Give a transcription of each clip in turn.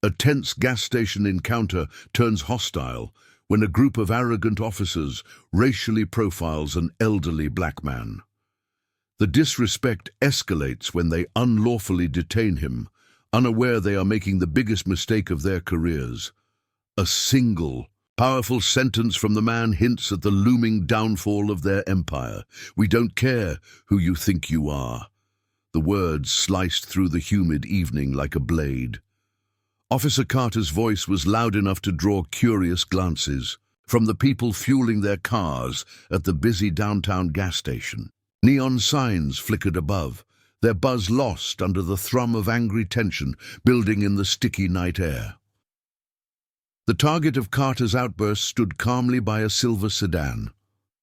A tense gas station encounter turns hostile when a group of arrogant officers racially profiles an elderly black man. The disrespect escalates when they unlawfully detain him, unaware they are making the biggest mistake of their careers. A single, powerful sentence from the man hints at the looming downfall of their empire. "We don't care who you think you are." The words sliced through the humid evening like a blade. Officer Carter's voice was loud enough to draw curious glances from the people fueling their cars at the busy downtown gas station. Neon signs flickered above, their buzz lost under the thrum of angry tension building in the sticky night air. The target of Carter's outburst stood calmly by a silver sedan.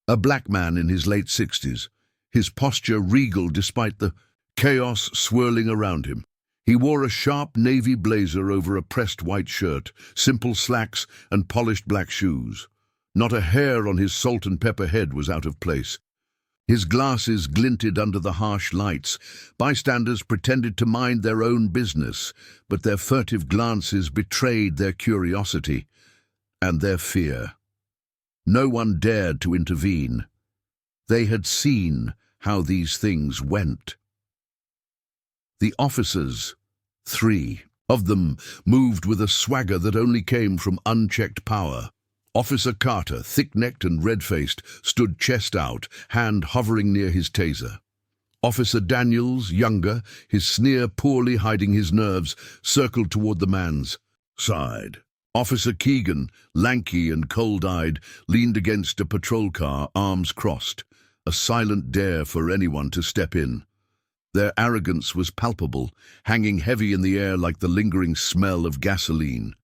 A black man in his late 60s, his posture regal despite the chaos swirling around him. He wore a sharp navy blazer over a pressed white shirt, simple slacks, and polished black shoes. Not a hair on his salt and pepper head was out of place. His glasses glinted under the harsh lights. Bystanders pretended to mind their own business, but their furtive glances betrayed their curiosity and their fear. No one dared to intervene. They had seen how these things went. The officers, 3 of them, moved with a swagger that only came from unchecked power. Officer Carter, thick-necked and red-faced, stood chest out, hand hovering near his taser. Officer Daniels, younger, his sneer poorly hiding his nerves, circled toward the man's side. Officer Keegan, lanky and cold-eyed, leaned against a patrol car, arms crossed, a silent dare for anyone to step in. Their arrogance was palpable, hanging heavy in the air like the lingering smell of gasoline.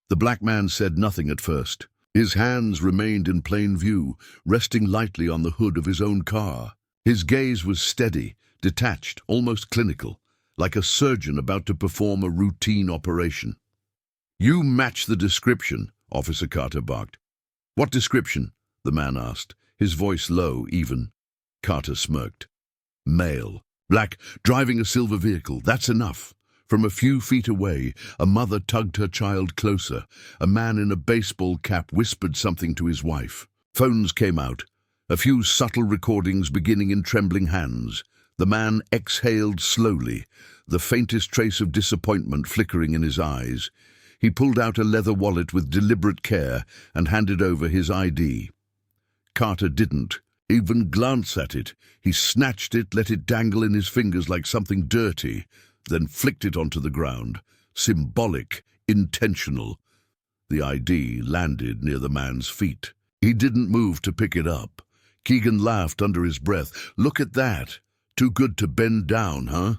The black man said nothing at first. His hands remained in plain view, resting lightly on the hood of his own car. His gaze was steady, detached, almost clinical, like a surgeon about to perform a routine operation. "You match the description," Officer Carter barked. "What description?" the man asked, his voice low, even. Carter smirked. "Male. Black, driving a silver vehicle. That's enough." From a few feet away, a mother tugged her child closer. A man in a baseball cap whispered something to his wife. Phones came out, a few subtle recordings beginning in trembling hands. The man exhaled slowly, the faintest trace of disappointment flickering in his eyes. He pulled out a leather wallet with deliberate care and handed over his ID. Carter didn't even glance at it. He snatched it, let it dangle in his fingers like something dirty, then flicked it onto the ground. Symbolic, intentional. The ID landed near the man's feet. He didn't move to pick it up. Keegan laughed under his breath. "Look at that. Too good to bend down, huh?"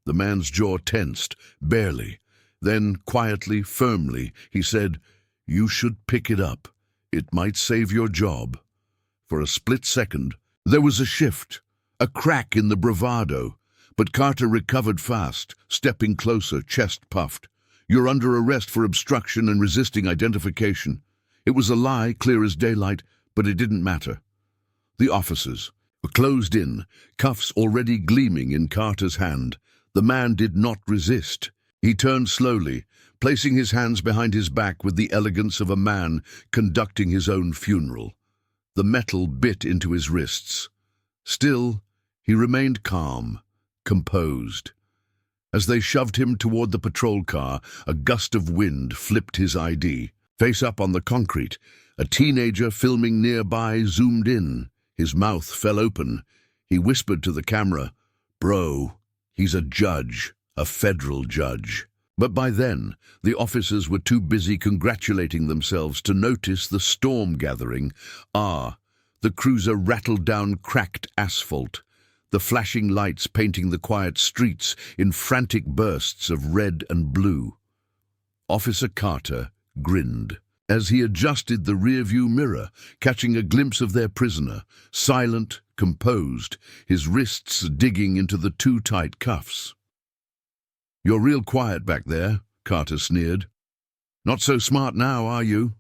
The man's jaw tensed, barely. Then, quietly, firmly, he said, "You should pick it up. It might save your job." For a split second, there was a shift, a crack in the bravado. But Carter recovered fast, stepping closer, chest puffed. "You're under arrest for obstruction and resisting identification." It was a lie, clear as daylight, but it didn't matter. The officers were closed in, cuffs already gleaming in Carter's hand. The man did not resist. He turned slowly, placing his hands behind his back with the elegance of a man conducting his own funeral. The metal bit into his wrists. Still, he remained calm, composed. As they shoved him toward the patrol car, a gust of wind flipped his ID. Face up on the concrete, a teenager filming nearby zoomed in. His mouth fell open. He whispered to the camera, "Bro, he's a judge, a federal judge." But by then, the officers were too busy congratulating themselves to notice the storm gathering. The cruiser rattled down cracked asphalt, the flashing lights painting the quiet streets in frantic bursts of red and blue. Officer Carter grinned as he adjusted the rearview mirror, catching a glimpse of their prisoner, silent, composed, his wrists digging into the too tight cuffs. "You're real quiet back there," Carter sneered. "Not so smart now, are you?"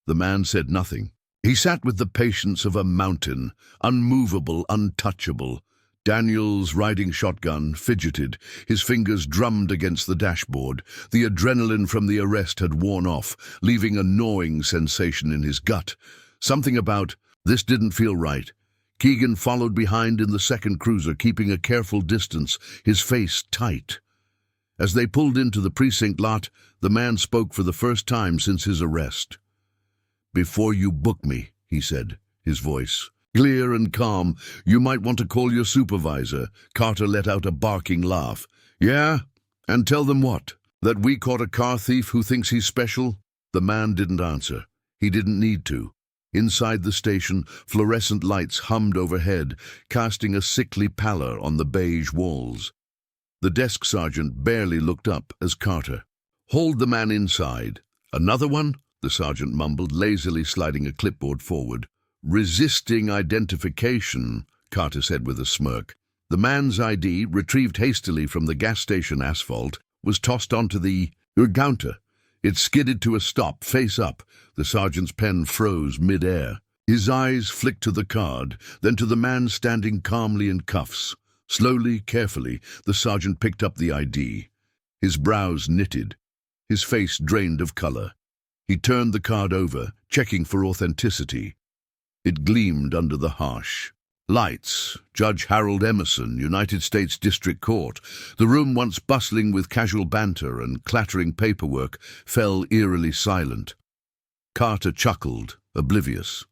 The man said nothing. He sat with the patience of a mountain, unmovable, untouchable, Daniels, riding shotgun, fidgeted. His fingers drummed against the dashboard. The adrenaline from the arrest had worn off, leaving a gnawing sensation in his gut. Something about this didn't feel right. Keegan followed behind in the second cruiser, keeping a careful distance, his face tight. As they pulled into the precinct lot, the man spoke for the first time since his arrest. "Before you book me," he said, his voice clear and calm, "you might want to call your supervisor." Carter let out a barking laugh. "Yeah? And tell them what? That we caught a car thief who thinks he's special?" The man didn't answer. He didn't need to. Inside the station, fluorescent lights hummed overhead, casting a sickly pallor on the beige walls. The desk sergeant barely looked up as Carter hauled the man inside. "Another one?" the sergeant mumbled, lazily sliding a clipboard forward. "Resisting identification," Carter said with a smirk. The man's ID, retrieved hastily from the gas station asphalt, was tossed onto the counter. It skidded to a stop, face up. The sergeant's pen froze mid-air. His eyes flicked to the card, then to the man standing calmly in cuffs. Slowly, carefully, the sergeant picked up the ID. His brows knitted, his face drained of color. He turned the card over, checking for authenticity. It gleamed under the harsh lights. Judge Harold Emerson, United States District Court. The room, once bustling with casual banter and clattering paperwork, fell eerily silent. Carter chuckled, oblivious.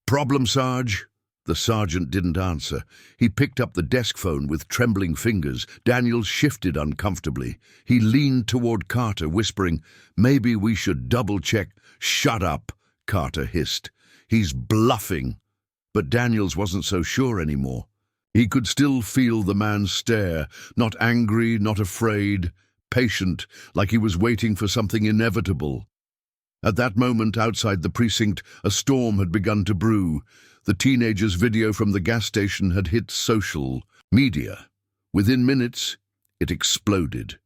"Problem, Sarge?" The sergeant didn't answer. He picked up the desk phone with trembling fingers. Daniels shifted uncomfortably. He leaned toward Carter, whispering, "Maybe we should double-check." "Shut up," Carter hissed. "He's bluffing." But Daniels wasn't so sure anymore. He could still feel the man's stare, not angry, not afraid, patient, like he was waiting for something inevitable. At that moment, outside the precinct, a storm had begun to brew. The teenager's video from the gas station had hit social media. Within minutes, it exploded.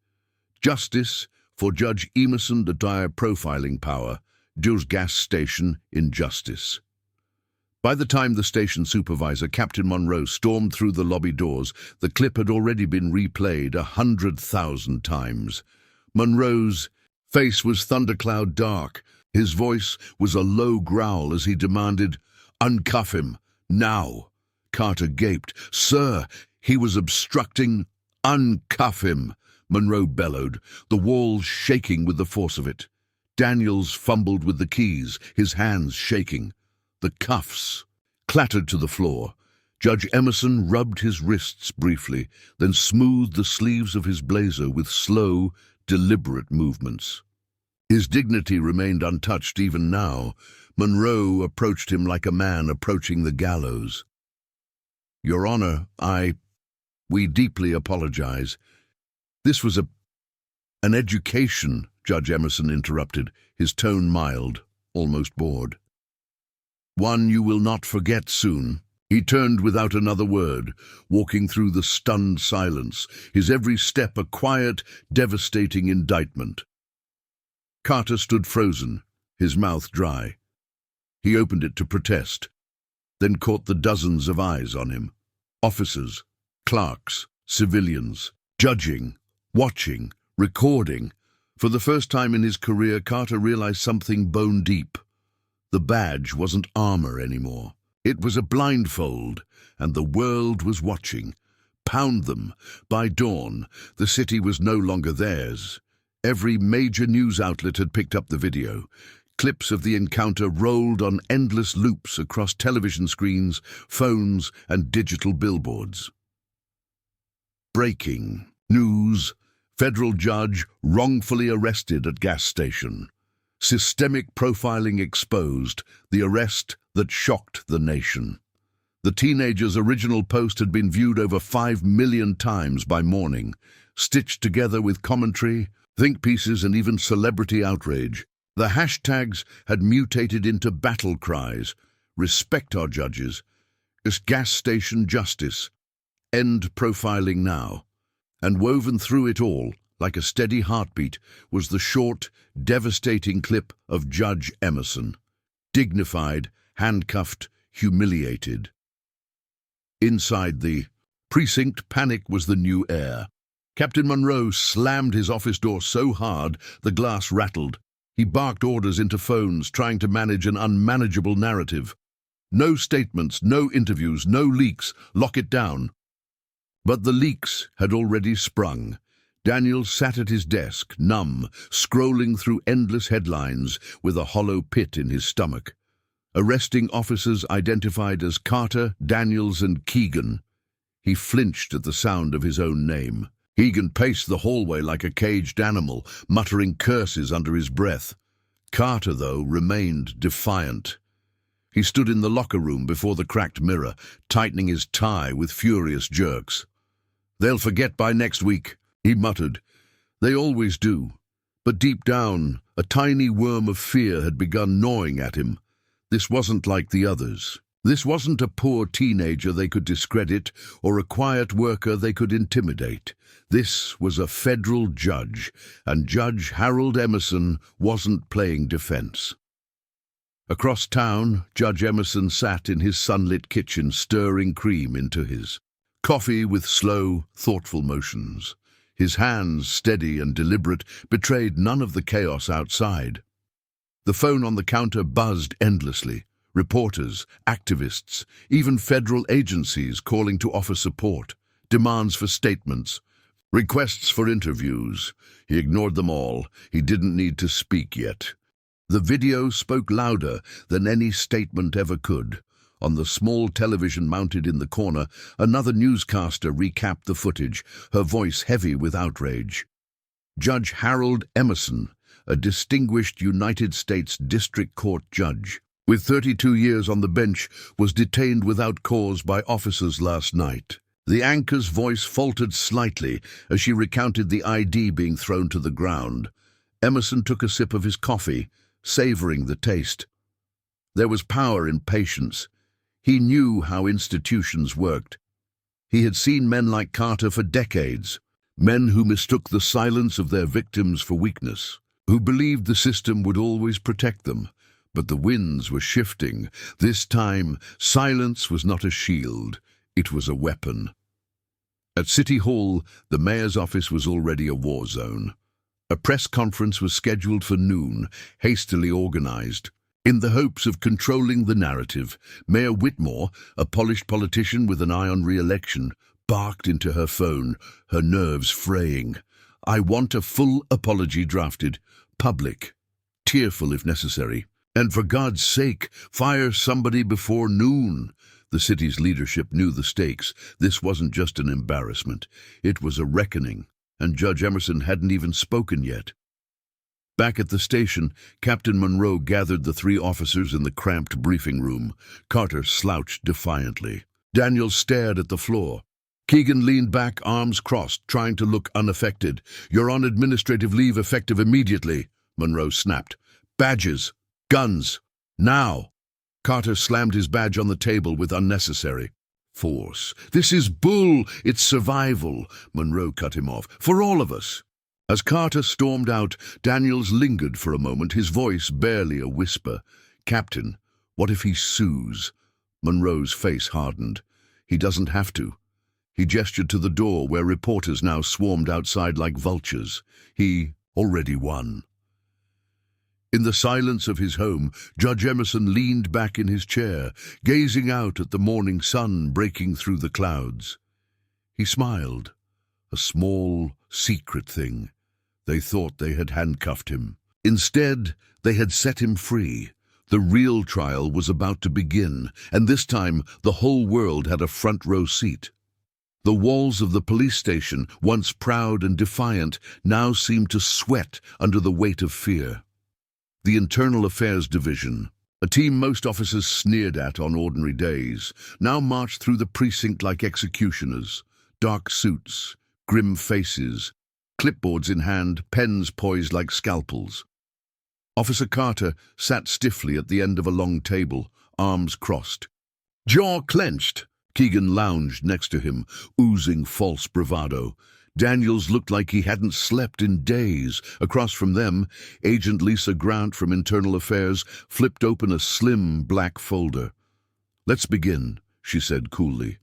Justice for Judge Emerson, the dire profiling power. Joe's gas station injustice. By the time the station supervisor, Captain Monroe, stormed through the lobby doors, the clip had already been replayed 100,000 times. Monroe's face was thundercloud dark. His voice was a low growl as he demanded, "Uncuff him, now." Carter gaped. "Sir, he was obstructing." "Uncuff him," Monroe bellowed, the walls shaking with the force of it. Daniels fumbled with the keys, his hands shaking. The cuffs clattered to the floor. Judge Emerson rubbed his wrists briefly, then smoothed the sleeves of his blazer with slow, deliberate movements. His dignity remained untouched even now. Monroe approached him like a man approaching the gallows. "Your Honor, we deeply apologize. This was an education," Judge Emerson interrupted, his tone mild, almost bored. "One you will not forget soon." He turned without another word, walking through the stunned silence, his every step a quiet, devastating indictment. Carter stood frozen, his mouth dry. He opened it to protest, then caught the dozens of eyes on him. Officers, clerks, civilians, judging, watching, recording. For the first time in his career, Carter realized something bone deep. The badge wasn't armor anymore. It was a blindfold, and the world was watching. Pound them. By dawn, the city was no longer theirs. Every major news outlet had picked up the video. Clips of the encounter rolled on endless loops across television screens, phones, and digital billboards. Breaking news. Federal judge wrongfully arrested at gas station. Systemic profiling exposed, the arrest that shocked the nation. The teenager's original post had been viewed over 5 million times by morning, stitched together with commentary, think pieces, and even celebrity outrage. The hashtags had mutated into battle cries: "Respect our judges," "Gas station justice," "End profiling now." And woven through it all, like a steady heartbeat, was the short, devastating clip of Judge Emerson. Dignified, handcuffed, humiliated. Inside the Precinct panic was the new air. Captain Monroe slammed his office door so hard the glass rattled. He barked orders into phones, trying to manage an unmanageable narrative. No statements, no interviews, no leaks. Lock it down. But the leaks had already sprung. Daniel sat at his desk, numb, scrolling through endless headlines with a hollow pit in his stomach. Arresting officers identified as Carter, Daniels, and Keegan. He flinched at the sound of his own name. Keegan paced the hallway like a caged animal, muttering curses under his breath. Carter, though, remained defiant. He stood in the locker room before the cracked mirror, tightening his tie with furious jerks. "They'll forget by next week," he muttered. "They always do." But deep down, a tiny worm of fear had begun gnawing at him. This wasn't like the others. This wasn't a poor teenager they could discredit or a quiet worker they could intimidate. This was a federal judge, and Judge Harold Emerson wasn't playing defense. Across town, Judge Emerson sat in his sunlit kitchen stirring cream into his coffee with slow, thoughtful motions. His hands, steady and deliberate, betrayed none of the chaos outside. The phone on the counter buzzed endlessly. Reporters, activists, even federal agencies calling to offer support, demands for statements, requests for interviews. He ignored them all. He didn't need to speak yet. The video spoke louder than any statement ever could. On the small television mounted in the corner, another newscaster recapped the footage, her voice heavy with outrage. Judge Harold Emerson, a distinguished United States District Court judge, with 32 years on the bench, was detained without cause by officers last night. The anchor's voice faltered slightly as she recounted the ID being thrown to the ground. Emerson took a sip of his coffee, savoring the taste. There was power in patience. He knew how institutions worked. He had seen men like Carter for decades, men who mistook the silence of their victims for weakness, who believed the system would always protect them. But the winds were shifting. This time, silence was not a shield, it was a weapon. At City Hall, the mayor's office was already a war zone. A press conference was scheduled for noon, hastily organized. In the hopes of controlling the narrative, Mayor Whitmore, a polished politician with an eye on re-election, barked into her phone, her nerves fraying. "I want a full apology drafted, public, tearful if necessary. And for God's sake, fire somebody before noon." The city's leadership knew the stakes. This wasn't just an embarrassment. It was a reckoning, and Judge Emerson hadn't even spoken yet. Back at the station, Captain Monroe gathered the three officers in the cramped briefing room. Carter slouched defiantly. Daniel stared at the floor. Keegan leaned back, arms crossed, trying to look unaffected. "You're on administrative leave effective immediately," Monroe snapped. "Badges. Guns. Now." Carter slammed his badge on the table with unnecessary force. "This is bull. It's survival." Monroe cut him off. "For all of us." As Carter stormed out, Daniels lingered for a moment, his voice barely a whisper. "Captain, what if he sues?" Monroe's face hardened. "He doesn't have to." He gestured to the door where reporters now swarmed outside like vultures. He already won. In the silence of his home, Judge Emerson leaned back in his chair, gazing out at the morning sun breaking through the clouds. He smiled, a small, secret thing. They thought they had handcuffed him. Instead, they had set him free. The real trial was about to begin, and this time the whole world had a front-row seat. The walls of the police station, once proud and defiant, now seemed to sweat under the weight of fear. The Internal Affairs Division, a team most officers sneered at on ordinary days, now marched through the precinct like executioners. Dark suits, grim faces, clipboards in hand, pens poised like scalpels. Officer Carter sat stiffly at the end of a long table, arms crossed. Jaw clenched, Keegan lounged next to him, oozing false bravado. Daniels looked like he hadn't slept in days. Across from them, Agent Lisa Grant from Internal Affairs flipped open a slim black folder. "Let's begin," she said coolly.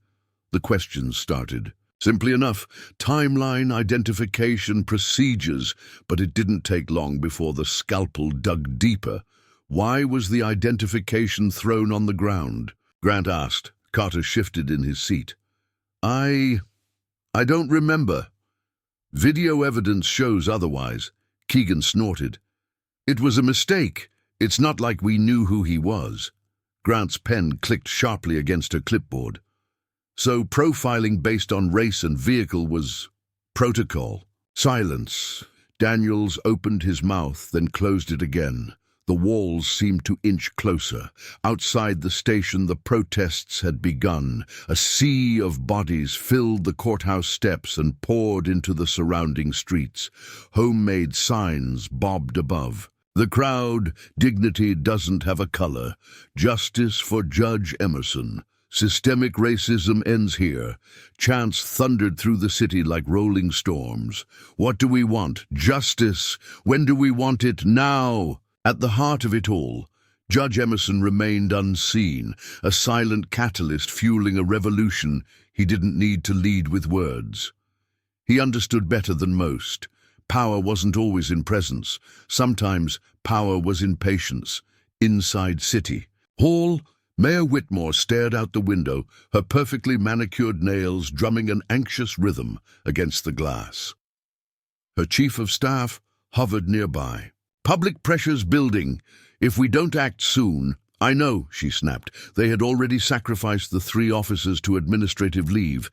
The questions started. Simply enough, timeline, identification, procedures, but it didn't take long before the scalpel dug deeper. Why was the identification thrown on the ground? Grant asked. Carter shifted in his seat. I don't remember. Video evidence shows otherwise. Keegan snorted. It was a mistake. It's not like we knew who he was. Grant's pen clicked sharply against her clipboard. So profiling based on race and vehicle was protocol. Silence. Daniels opened his mouth, then closed it again. The walls seemed to inch closer. Outside the station, the protests had begun. A sea of bodies filled the courthouse steps and poured into the surrounding streets. Homemade signs bobbed above. The crowd, dignity doesn't have a color. Justice for Judge Emerson. Systemic racism ends here. Chants thundered through the city like rolling storms. What do we want? Justice. When do we want it? Now. At the heart of it all, Judge Emerson remained unseen, a silent catalyst fueling a revolution he didn't need to lead with words. He understood better than most. Power wasn't always in presence. Sometimes power was in patience. Inside City Hall, Mayor Whitmore stared out the window, her perfectly manicured nails drumming an anxious rhythm against the glass. Her chief of staff hovered nearby. Public pressure's building. If we don't act soon... I know, she snapped. They had already sacrificed the 3 officers to administrative leave.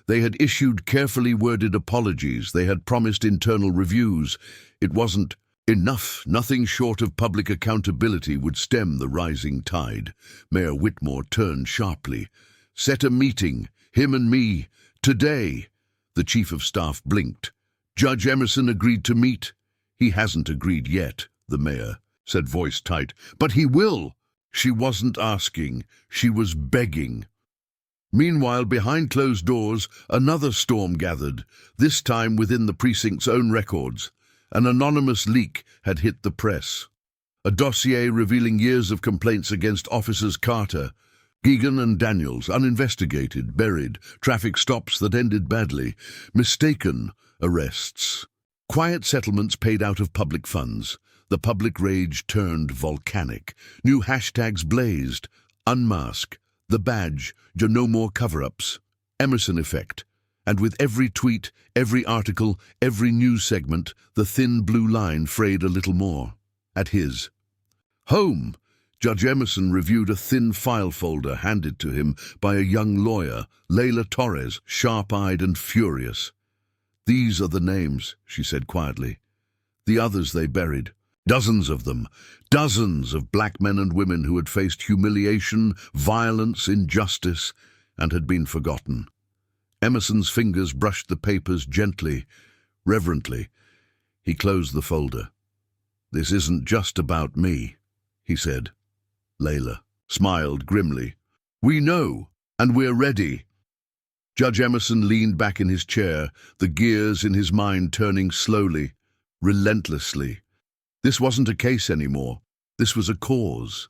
They had issued carefully worded apologies. They had promised internal reviews. It wasn't enough. Nothing short of public accountability would stem the rising tide. Mayor Whitmore turned sharply. Set a meeting. Him and me. Today. The chief of staff blinked. Judge Emerson agreed to meet. He hasn't agreed yet, the mayor said, voice tight. But he will. She wasn't asking, she was begging. Meanwhile, behind closed doors, another storm gathered, this time within the precinct's own records. An anonymous leak had hit the press. A dossier revealing years of complaints against officers Carter, Keegan and Daniels, uninvestigated, buried, traffic stops that ended badly, mistaken arrests. Quiet settlements paid out of public funds. The public rage turned volcanic. New hashtags blazed. Unmask. The badge. No more cover-ups. Emerson effect. And with every tweet, every article, every news segment, the thin blue line frayed a little more. At his home, Judge Emerson reviewed a thin file folder handed to him by a young lawyer, Layla Torres, sharp-eyed and furious. These are the names, she said quietly. The others they buried. Dozens of them, dozens of black men and women who had faced humiliation, violence, injustice, and had been forgotten. Emerson's fingers brushed the papers gently, reverently. He closed the folder. This isn't just about me, he said. Layla smiled grimly. We know, and we're ready. Judge Emerson leaned back in his chair, the gears in his mind turning slowly, relentlessly. This wasn't a case anymore. This was a cause.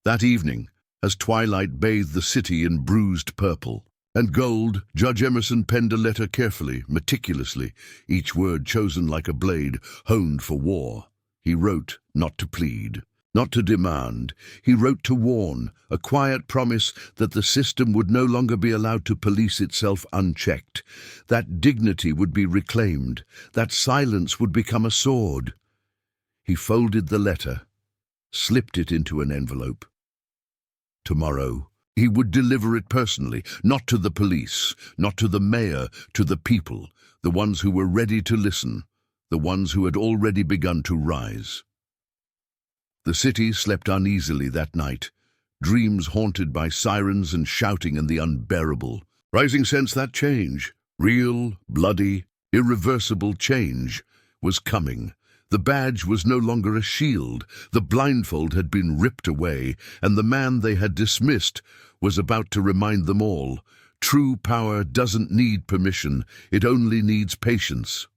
That evening, as twilight bathed the city in bruised purple and gold, Judge Emerson penned a letter carefully, meticulously, each word chosen like a blade, honed for war. He wrote not to plead, not to demand. He wrote to warn, a quiet promise that the system would no longer be allowed to police itself unchecked, that dignity would be reclaimed, that silence would become a sword. He folded the letter, slipped it into an envelope. Tomorrow, he would deliver it personally, not to the police, not to the mayor, to the people, the ones who were ready to listen, the ones who had already begun to rise. The city slept uneasily that night, dreams haunted by sirens and shouting and the unbearable. Rising sensed that change, real, bloody, irreversible change, was coming. The badge was no longer a shield. The blindfold had been ripped away, and the man they had dismissed was about to remind them all. True power doesn't need permission. It only needs patience.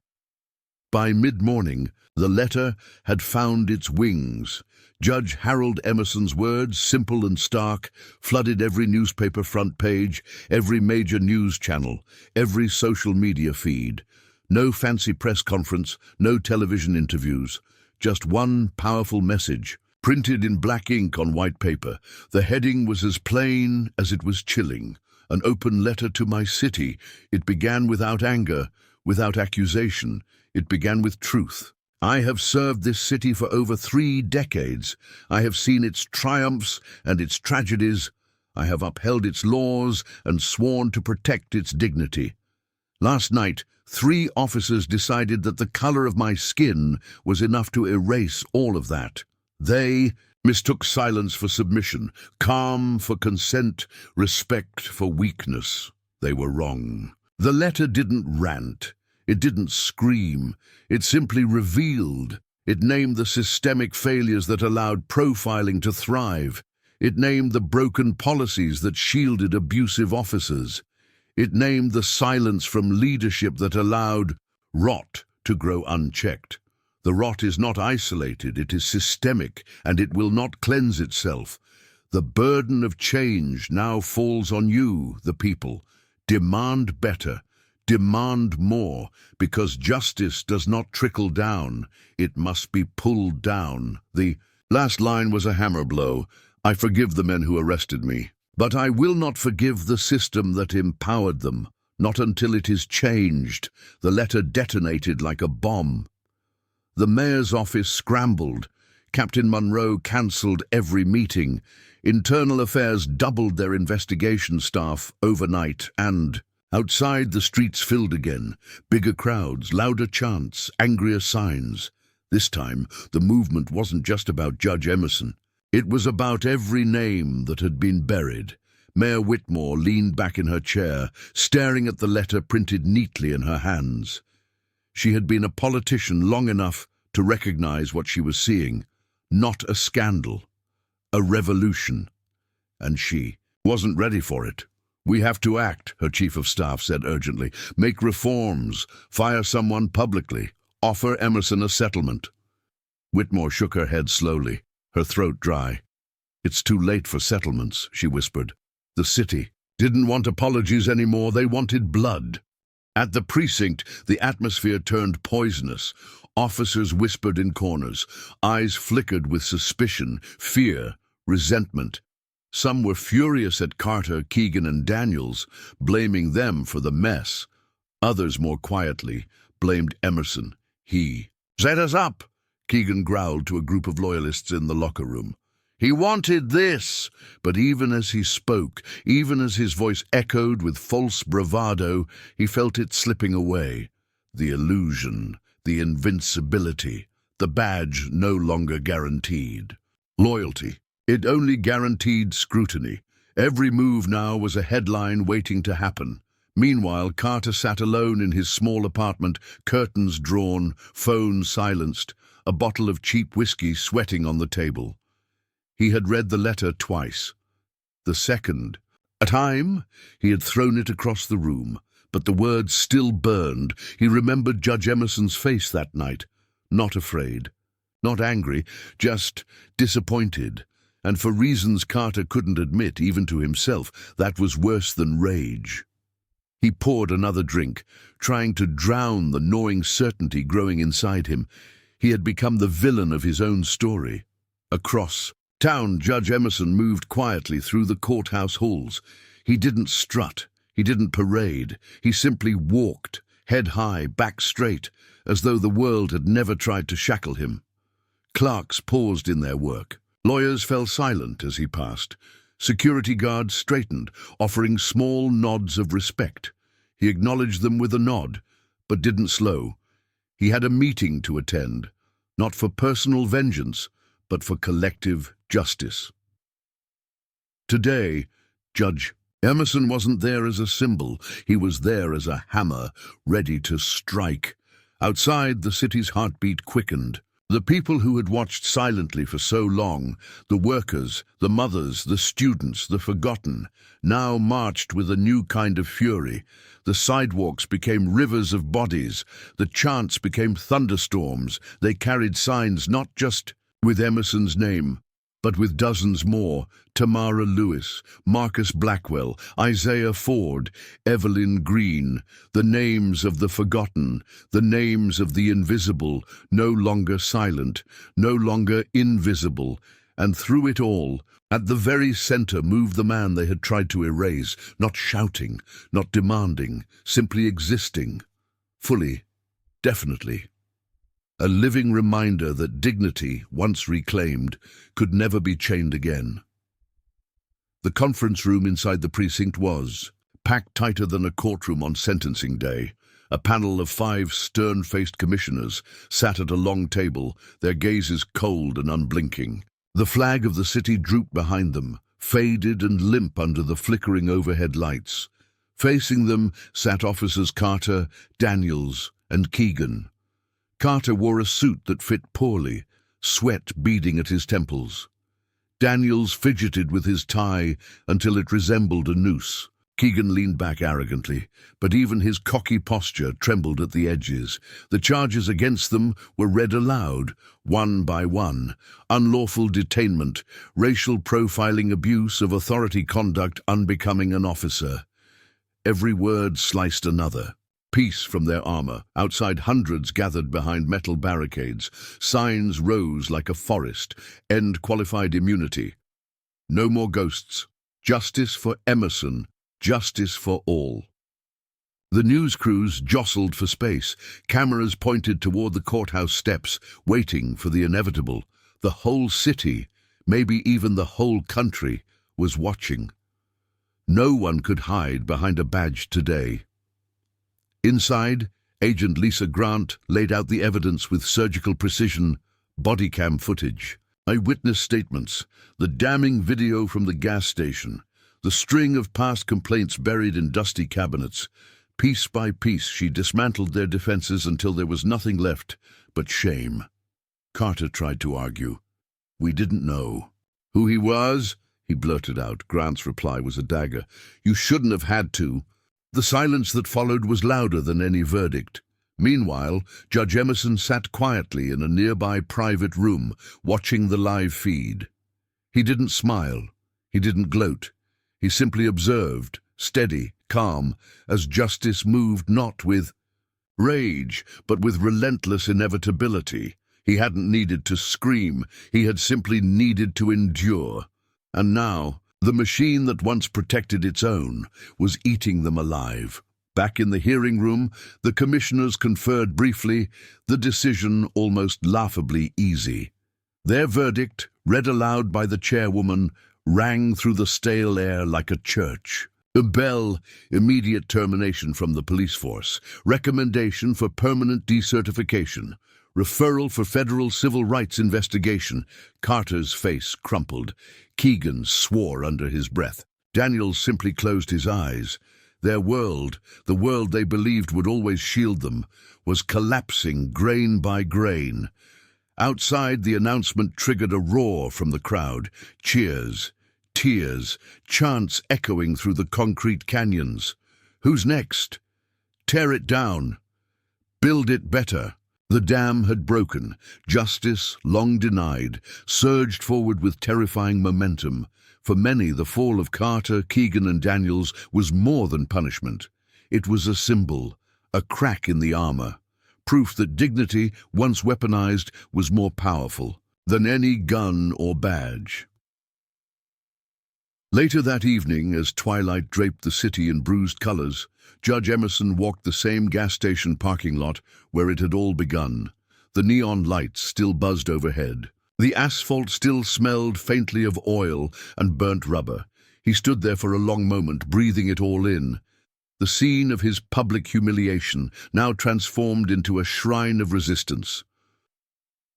By mid-morning, the letter had found its wings. Judge Harold Emerson's words, simple and stark, flooded every newspaper front page, every major news channel, every social media feed. No fancy press conference, no television interviews, just one powerful message, printed in black ink on white paper. The heading was as plain as it was chilling. An open letter to my city. It began without anger, without accusation. It began with truth. I have served this city for over 3 decades. I have seen its triumphs and its tragedies. I have upheld its laws and sworn to protect its dignity. Last night, 3 officers decided that the color of my skin was enough to erase all of that. They mistook silence for submission, calm for consent, respect for weakness. They were wrong. The letter didn't rant. It didn't scream. It simply revealed. It named the systemic failures that allowed profiling to thrive. It named the broken policies that shielded abusive officers. It named the silence from leadership that allowed rot to grow unchecked. The rot is not isolated, it is systemic, and it will not cleanse itself. The burden of change now falls on you, the people. Demand better. Demand more, because justice does not trickle down. It must be pulled down. The last line was a hammer blow. I forgive the men who arrested me, but I will not forgive the system that empowered them. Not until it is changed. The letter detonated like a bomb. The mayor's office scrambled. Captain Monroe cancelled every meeting. Internal Affairs doubled their investigation staff overnight, and outside, the streets filled again. Bigger crowds, louder chants, angrier signs. This time, the movement wasn't just about Judge Emerson. It was about every name that had been buried. Mayor Whitmore leaned back in her chair, staring at the letter printed neatly in her hands. She had been a politician long enough to recognize what she was seeing. Not a scandal, a revolution. And she wasn't ready for it. We have to act, her chief of staff said urgently. Make reforms, fire someone publicly, offer Emerson a settlement. Whitmore shook her head slowly, her throat dry. It's too late for settlements, she whispered. The city didn't want apologies anymore, they wanted blood. At the precinct, the atmosphere turned poisonous. Officers whispered in corners, eyes flickered with suspicion, fear, resentment. Some were furious at Carter, Keegan, and Daniels, blaming them for the mess. Others, more quietly, blamed Emerson. He set us up, Keegan growled to a group of loyalists in the locker room. He wanted this, but even as he spoke, even as his voice echoed with false bravado, he felt it slipping away. The illusion, the invincibility, the badge no longer guaranteed. Loyalty, it only guaranteed scrutiny. Every move now was a headline waiting to happen. Meanwhile, Carter sat alone in his small apartment, curtains drawn, phone silenced, a bottle of cheap whiskey sweating on the table. He had read the letter twice. The second time, he had thrown it across the room, but the words still burned. He remembered Judge Emerson's face that night. Not afraid, not angry, just disappointed. And for reasons Carter couldn't admit, even to himself, that was worse than rage. He poured another drink, trying to drown the gnawing certainty growing inside him. He had become the villain of his own story. Across town, Judge Emerson moved quietly through the courthouse halls. He didn't strut, he didn't parade, he simply walked, head high, back straight, as though the world had never tried to shackle him. Clerks paused in their work. Lawyers fell silent as he passed. Security guards straightened, offering small nods of respect. He acknowledged them with a nod, but didn't slow. He had a meeting to attend, not for personal vengeance, but for collective justice. Today, Judge Emerson wasn't there as a symbol. He was there as a hammer, ready to strike. Outside, the city's heartbeat quickened. The people who had watched silently for so long, the workers, the mothers, the students, the forgotten, now marched with a new kind of fury. The sidewalks became rivers of bodies. The chants became thunderstorms. They carried signs not just with Emerson's name, but with dozens more: Tamara Lewis, Marcus Blackwell, Isaiah Ford, Evelyn Green, the names of the forgotten, the names of the invisible, no longer silent, no longer invisible. And through it all, at the very center, moved the man they had tried to erase, not shouting, not demanding, simply existing, fully, definitely. A living reminder that dignity, once reclaimed, could never be chained again. The conference room inside the precinct was packed tighter than a courtroom on sentencing day. A panel of 5 stern-faced commissioners sat at a long table, their gazes cold and unblinking. The flag of the city drooped behind them, faded and limp under the flickering overhead lights. Facing them sat officers Carter, Daniels, and Keegan. Carter wore a suit that fit poorly, sweat beading at his temples. Daniels fidgeted with his tie until it resembled a noose. Keegan leaned back arrogantly, but even his cocky posture trembled at the edges. The charges against them were read aloud, one by one: unlawful detainment, racial profiling, abuse of authority, conduct unbecoming an officer. Every word sliced another. Peace from their armor. Outside, hundreds gathered behind metal barricades. Signs rose like a forest. End qualified immunity. No more ghosts. Justice for Emerson. Justice for all. The news crews jostled for space. Cameras pointed toward the courthouse steps, waiting for the inevitable. The whole city, maybe even the whole country, was watching. No one could hide behind a badge today. Inside, Agent Lisa Grant laid out the evidence with surgical precision: body cam footage, eyewitness statements, the damning video from the gas station, the string of past complaints buried in dusty cabinets. Piece by piece, she dismantled their defenses until there was nothing left but shame. Carter tried to argue. "We didn't know who he was," he blurted out. Grant's reply was a dagger. "You shouldn't have had to." The silence that followed was louder than any verdict. Meanwhile, Judge Emerson sat quietly in a nearby private room, watching the live feed. He didn't smile. He didn't gloat. He simply observed, steady, calm, as justice moved not with rage, but with relentless inevitability. He hadn't needed to scream. He had simply needed to endure. And now, the machine that once protected its own was eating them alive. Back in the hearing room, the commissioners conferred briefly, the decision almost laughably easy. Their verdict, read aloud by the chairwoman, rang through the stale air like a church. A bell: immediate termination from the police force, recommendation for permanent decertification, referral for federal civil rights investigation. Carter's face crumpled. Keegan swore under his breath. Daniels simply closed his eyes. Their world, the world they believed would always shield them, was collapsing grain by grain. Outside, the announcement triggered a roar from the crowd. Cheers, tears, chants echoing through the concrete canyons. Who's next? Tear it down. Build it better. The dam had broken. Justice, long denied, surged forward with terrifying momentum. For many, the fall of Carter, Keegan, and Daniels was more than punishment. It was a symbol, a crack in the armor, proof that dignity, once weaponized, was more powerful than any gun or badge. Later that evening, as twilight draped the city in bruised colors, Judge Emerson walked the same gas station parking lot where it had all begun. The neon lights still buzzed overhead. The asphalt still smelled faintly of oil and burnt rubber. He stood there for a long moment, breathing it all in. The scene of his public humiliation, now transformed into a shrine of resistance.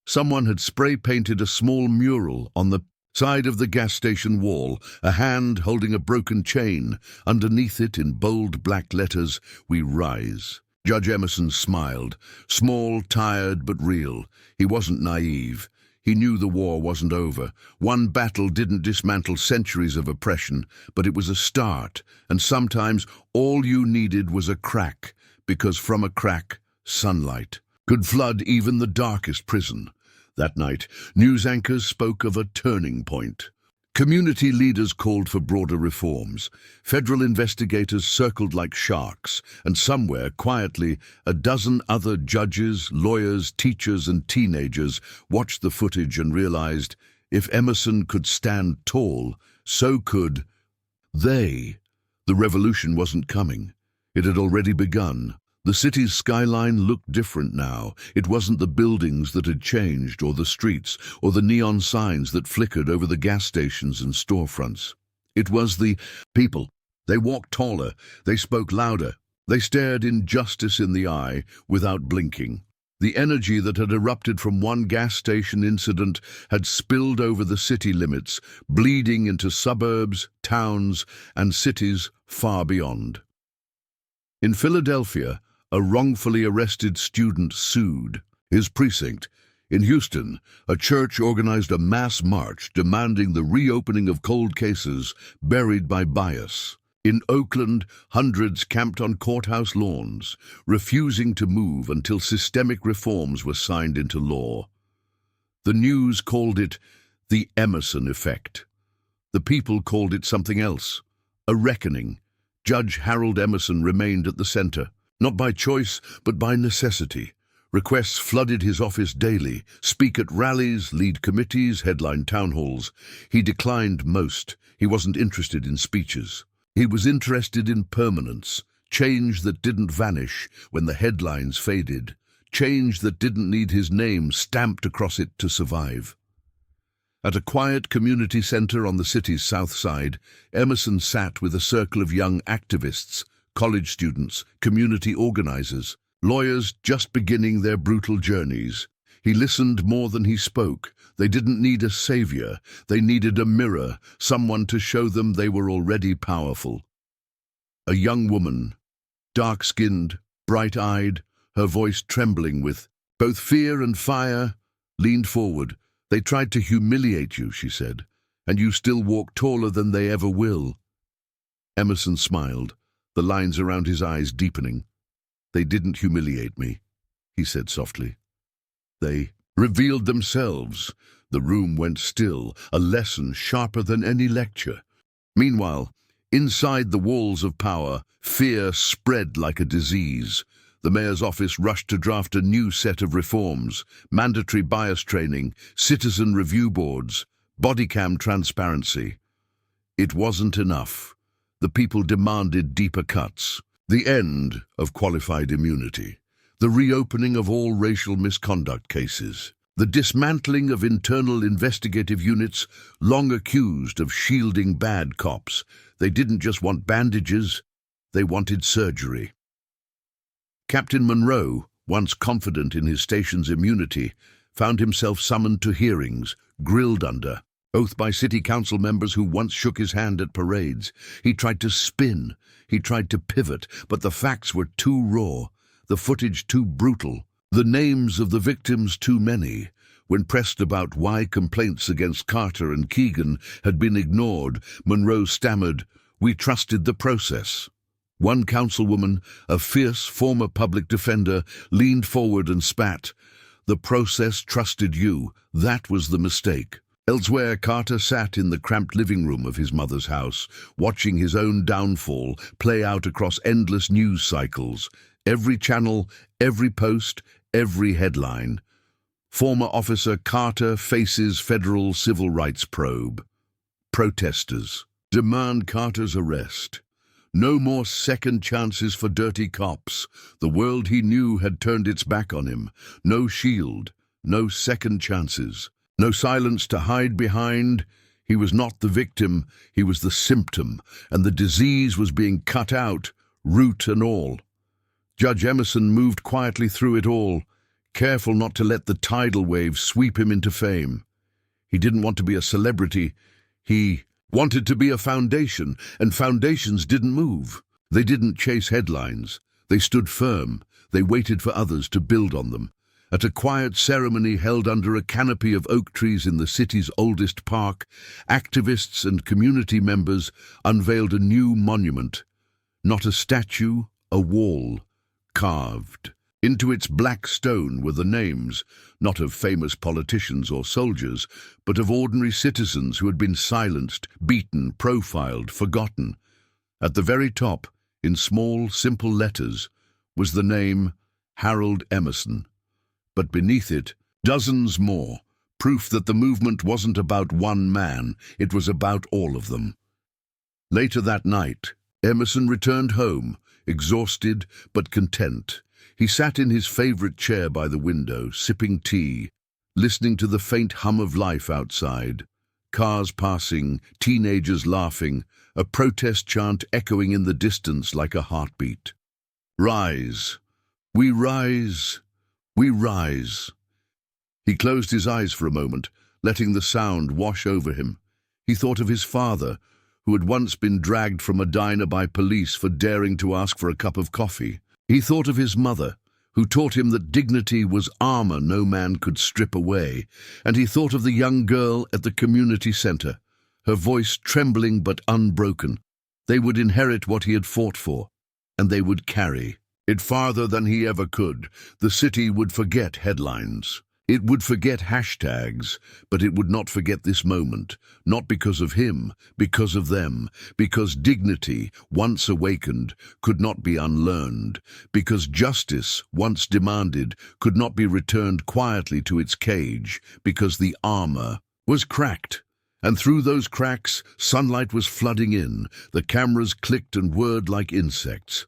Someone had spray-painted a small mural on the side of the gas station wall, a hand holding a broken chain. Underneath it, in bold black letters, "We rise." Judge Emerson smiled. Small, tired, but real. He wasn't naive. He knew the war wasn't over. One battle didn't dismantle centuries of oppression, but it was a start, and sometimes all you needed was a crack, because from a crack, sunlight could flood even the darkest prison. That night, news anchors spoke of a turning point. Community leaders called for broader reforms. Federal investigators circled like sharks, and somewhere, quietly, a dozen other judges, lawyers, teachers, and teenagers watched the footage and realized if Emerson could stand tall, so could they. The revolution wasn't coming. It had already begun. The city's skyline looked different now. It wasn't the buildings that had changed, or the streets, or the neon signs that flickered over the gas stations and storefronts. It was the people. They walked taller, they spoke louder, they stared injustice in the eye without blinking. The energy that had erupted from one gas station incident had spilled over the city limits, bleeding into suburbs, towns, and cities far beyond. In Philadelphia, a wrongfully arrested student sued his precinct. In Houston, a church organized a mass march demanding the reopening of cold cases buried by bias. In Oakland, hundreds camped on courthouse lawns, refusing to move until systemic reforms were signed into law. The news called it the Emerson effect. The people called it something else, a reckoning. Judge Harold Emerson remained at the center. Not by choice, but by necessity. Requests flooded his office daily, speak at rallies, lead committees, headline town halls. He declined most. He wasn't interested in speeches. He was interested in permanence, change that didn't vanish when the headlines faded, change that didn't need his name stamped across it to survive. At a quiet community center on the city's south side, Emerson sat with a circle of young activists, college students, community organizers, lawyers just beginning their brutal journeys. He listened more than he spoke. They didn't need a savior. They needed a mirror, someone to show them they were already powerful. A young woman, dark-skinned, bright-eyed, her voice trembling with both fear and fire, leaned forward. "They tried to humiliate you," she said, "and you still walk taller than they ever will." Emerson smiled, the lines around his eyes deepening. "They didn't humiliate me," he said softly. "They revealed themselves." The room went still, a lesson sharper than any lecture. Meanwhile, inside the walls of power, fear spread like a disease. The mayor's office rushed to draft a new set of reforms: mandatory bias training, citizen review boards, body cam transparency. It wasn't enough. The people demanded deeper cuts, the end of qualified immunity, the reopening of all racial misconduct cases, the dismantling of internal investigative units long accused of shielding bad cops. They didn't just want bandages, they wanted surgery. Captain Monroe, once confident in his station's immunity, found himself summoned to hearings, grilled under oath by city council members who once shook his hand at parades. He tried to spin, he tried to pivot, but the facts were too raw, the footage too brutal, the names of the victims too many. When pressed about why complaints against Carter and Keegan had been ignored, Monroe stammered, "We trusted the process." One councilwoman, a fierce former public defender, leaned forward and spat, "The process trusted you. That was the mistake." Elsewhere, Carter sat in the cramped living room of his mother's house, watching his own downfall play out across endless news cycles. Every channel, every post, every headline. Former officer Carter faces federal civil rights probe. Protesters demand Carter's arrest. No more second chances for dirty cops. The world he knew had turned its back on him. No shield, no second chances. No silence to hide behind. He was not the victim, he was the symptom, and the disease was being cut out, root and all. Judge Emerson moved quietly through it all, careful not to let the tidal wave sweep him into fame. He didn't want to be a celebrity. He wanted to be a foundation, and foundations didn't move. They didn't chase headlines. They stood firm. They waited for others to build on them. At a quiet ceremony held under a canopy of oak trees in the city's oldest park, activists and community members unveiled a new monument. Not a statue, a wall, carved. Into its black stone were the names, not of famous politicians or soldiers, but of ordinary citizens who had been silenced, beaten, profiled, forgotten. At the very top, in small, simple letters, was the name Harold Emerson. But beneath it, dozens more, proof that the movement wasn't about one man, it was about all of them. Later that night, Emerson returned home, exhausted but content. He sat in his favorite chair by the window, sipping tea, listening to the faint hum of life outside. Cars passing, teenagers laughing, a protest chant echoing in the distance like a heartbeat. Rise, we rise, we rise. He closed his eyes for a moment, letting the sound wash over him. He thought of his father, who had once been dragged from a diner by police for daring to ask for a cup of coffee. He thought of his mother, who taught him that dignity was armor no man could strip away, and he thought of the young girl at the community center, her voice trembling but unbroken. They would inherit what he had fought for, and they would carry it farther than he ever could. The city would forget headlines. It would forget hashtags, but it would not forget this moment, not because of him, because of them, because dignity, once awakened, could not be unlearned, because justice, once demanded, could not be returned quietly to its cage, because the armor was cracked. And through those cracks, sunlight was flooding in, the cameras clicked and whirred like insects.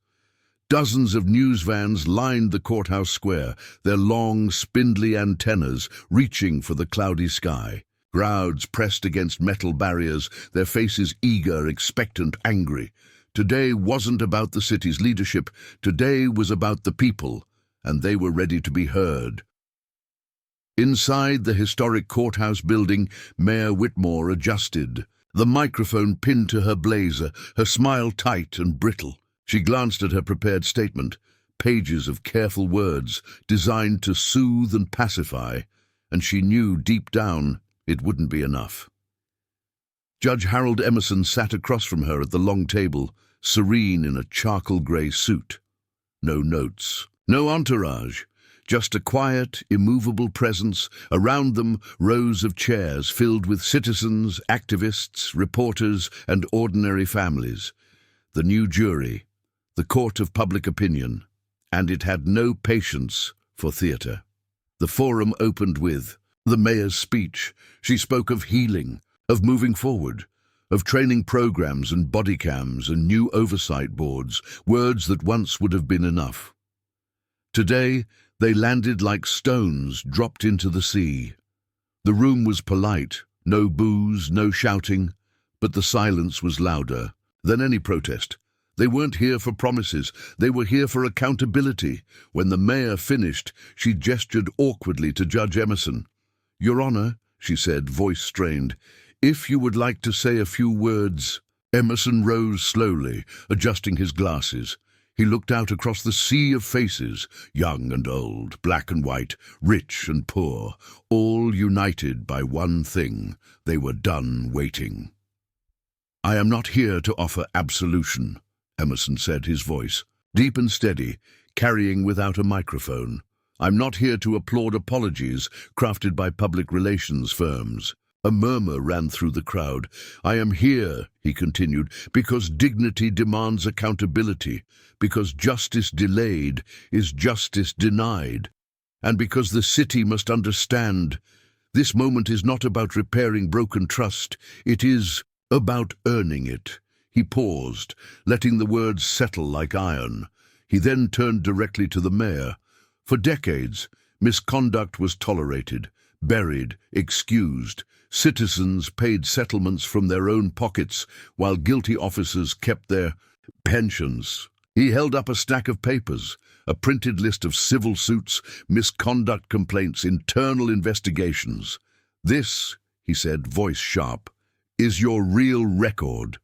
Dozens of news vans lined the courthouse square, their long, spindly antennas reaching for the cloudy sky. Crowds pressed against metal barriers, their faces eager, expectant, angry. Today wasn't about the city's leadership. Today was about the people, and they were ready to be heard. Inside the historic courthouse building, Mayor Whitmore adjusted, the microphone pinned to her blazer, her smile tight and brittle. She glanced at her prepared statement, pages of careful words designed to soothe and pacify, and she knew deep down it wouldn't be enough. Judge Harold Emerson sat across from her at the long table, serene in a charcoal-grey suit. No notes, no entourage, just a quiet, immovable presence. Around them, rows of chairs filled with citizens, activists, reporters, and ordinary families. The new jury, the court of public opinion, and it had no patience for theatre. The forum opened with the mayor's speech. She spoke of healing, of moving forward, of training programs and body cams and new oversight boards, words that once would have been enough. Today, they landed like stones dropped into the sea. The room was polite, no boos, no shouting, but the silence was louder than any protest. They weren't here for promises, they were here for accountability. When the mayor finished, she gestured awkwardly to Judge Emerson. "Your Honor," she said, voice strained, "if you would like to say a few words." Emerson rose slowly, adjusting his glasses. He looked out across the sea of faces, young and old, black and white, rich and poor, all united by one thing: they were done waiting. "I am not here to offer absolution," Emerson said, his voice deep and steady, carrying without a microphone. "I'm not here to applaud apologies crafted by public relations firms." A murmur ran through the crowd. "I am here," he continued, "because dignity demands accountability, because justice delayed is justice denied, and because the city must understand this moment is not about repairing broken trust, it is about earning it." He paused, letting the words settle like iron. He then turned directly to the mayor. For decades, misconduct was tolerated, buried, excused. Citizens paid settlements from their own pockets, while guilty officers kept their pensions. He held up a stack of papers, a printed list of civil suits, misconduct complaints, internal investigations. "This," he said, voice sharp, "is your real record."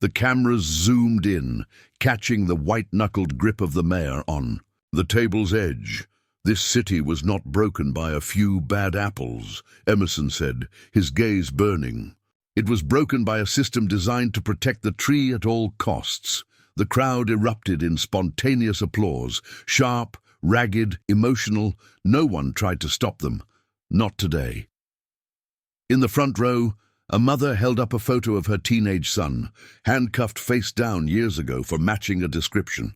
The cameras zoomed in, catching the white-knuckled grip of the mayor on The table's edge. This city was not broken by a few bad apples, Emerson said, his gaze burning. It was broken by a system designed to protect the tree at all costs. The crowd erupted in spontaneous applause, sharp, ragged, emotional. No one tried to stop them. Not today. In the front row, a mother held up a photo of her teenage son, handcuffed face down years ago for matching a description.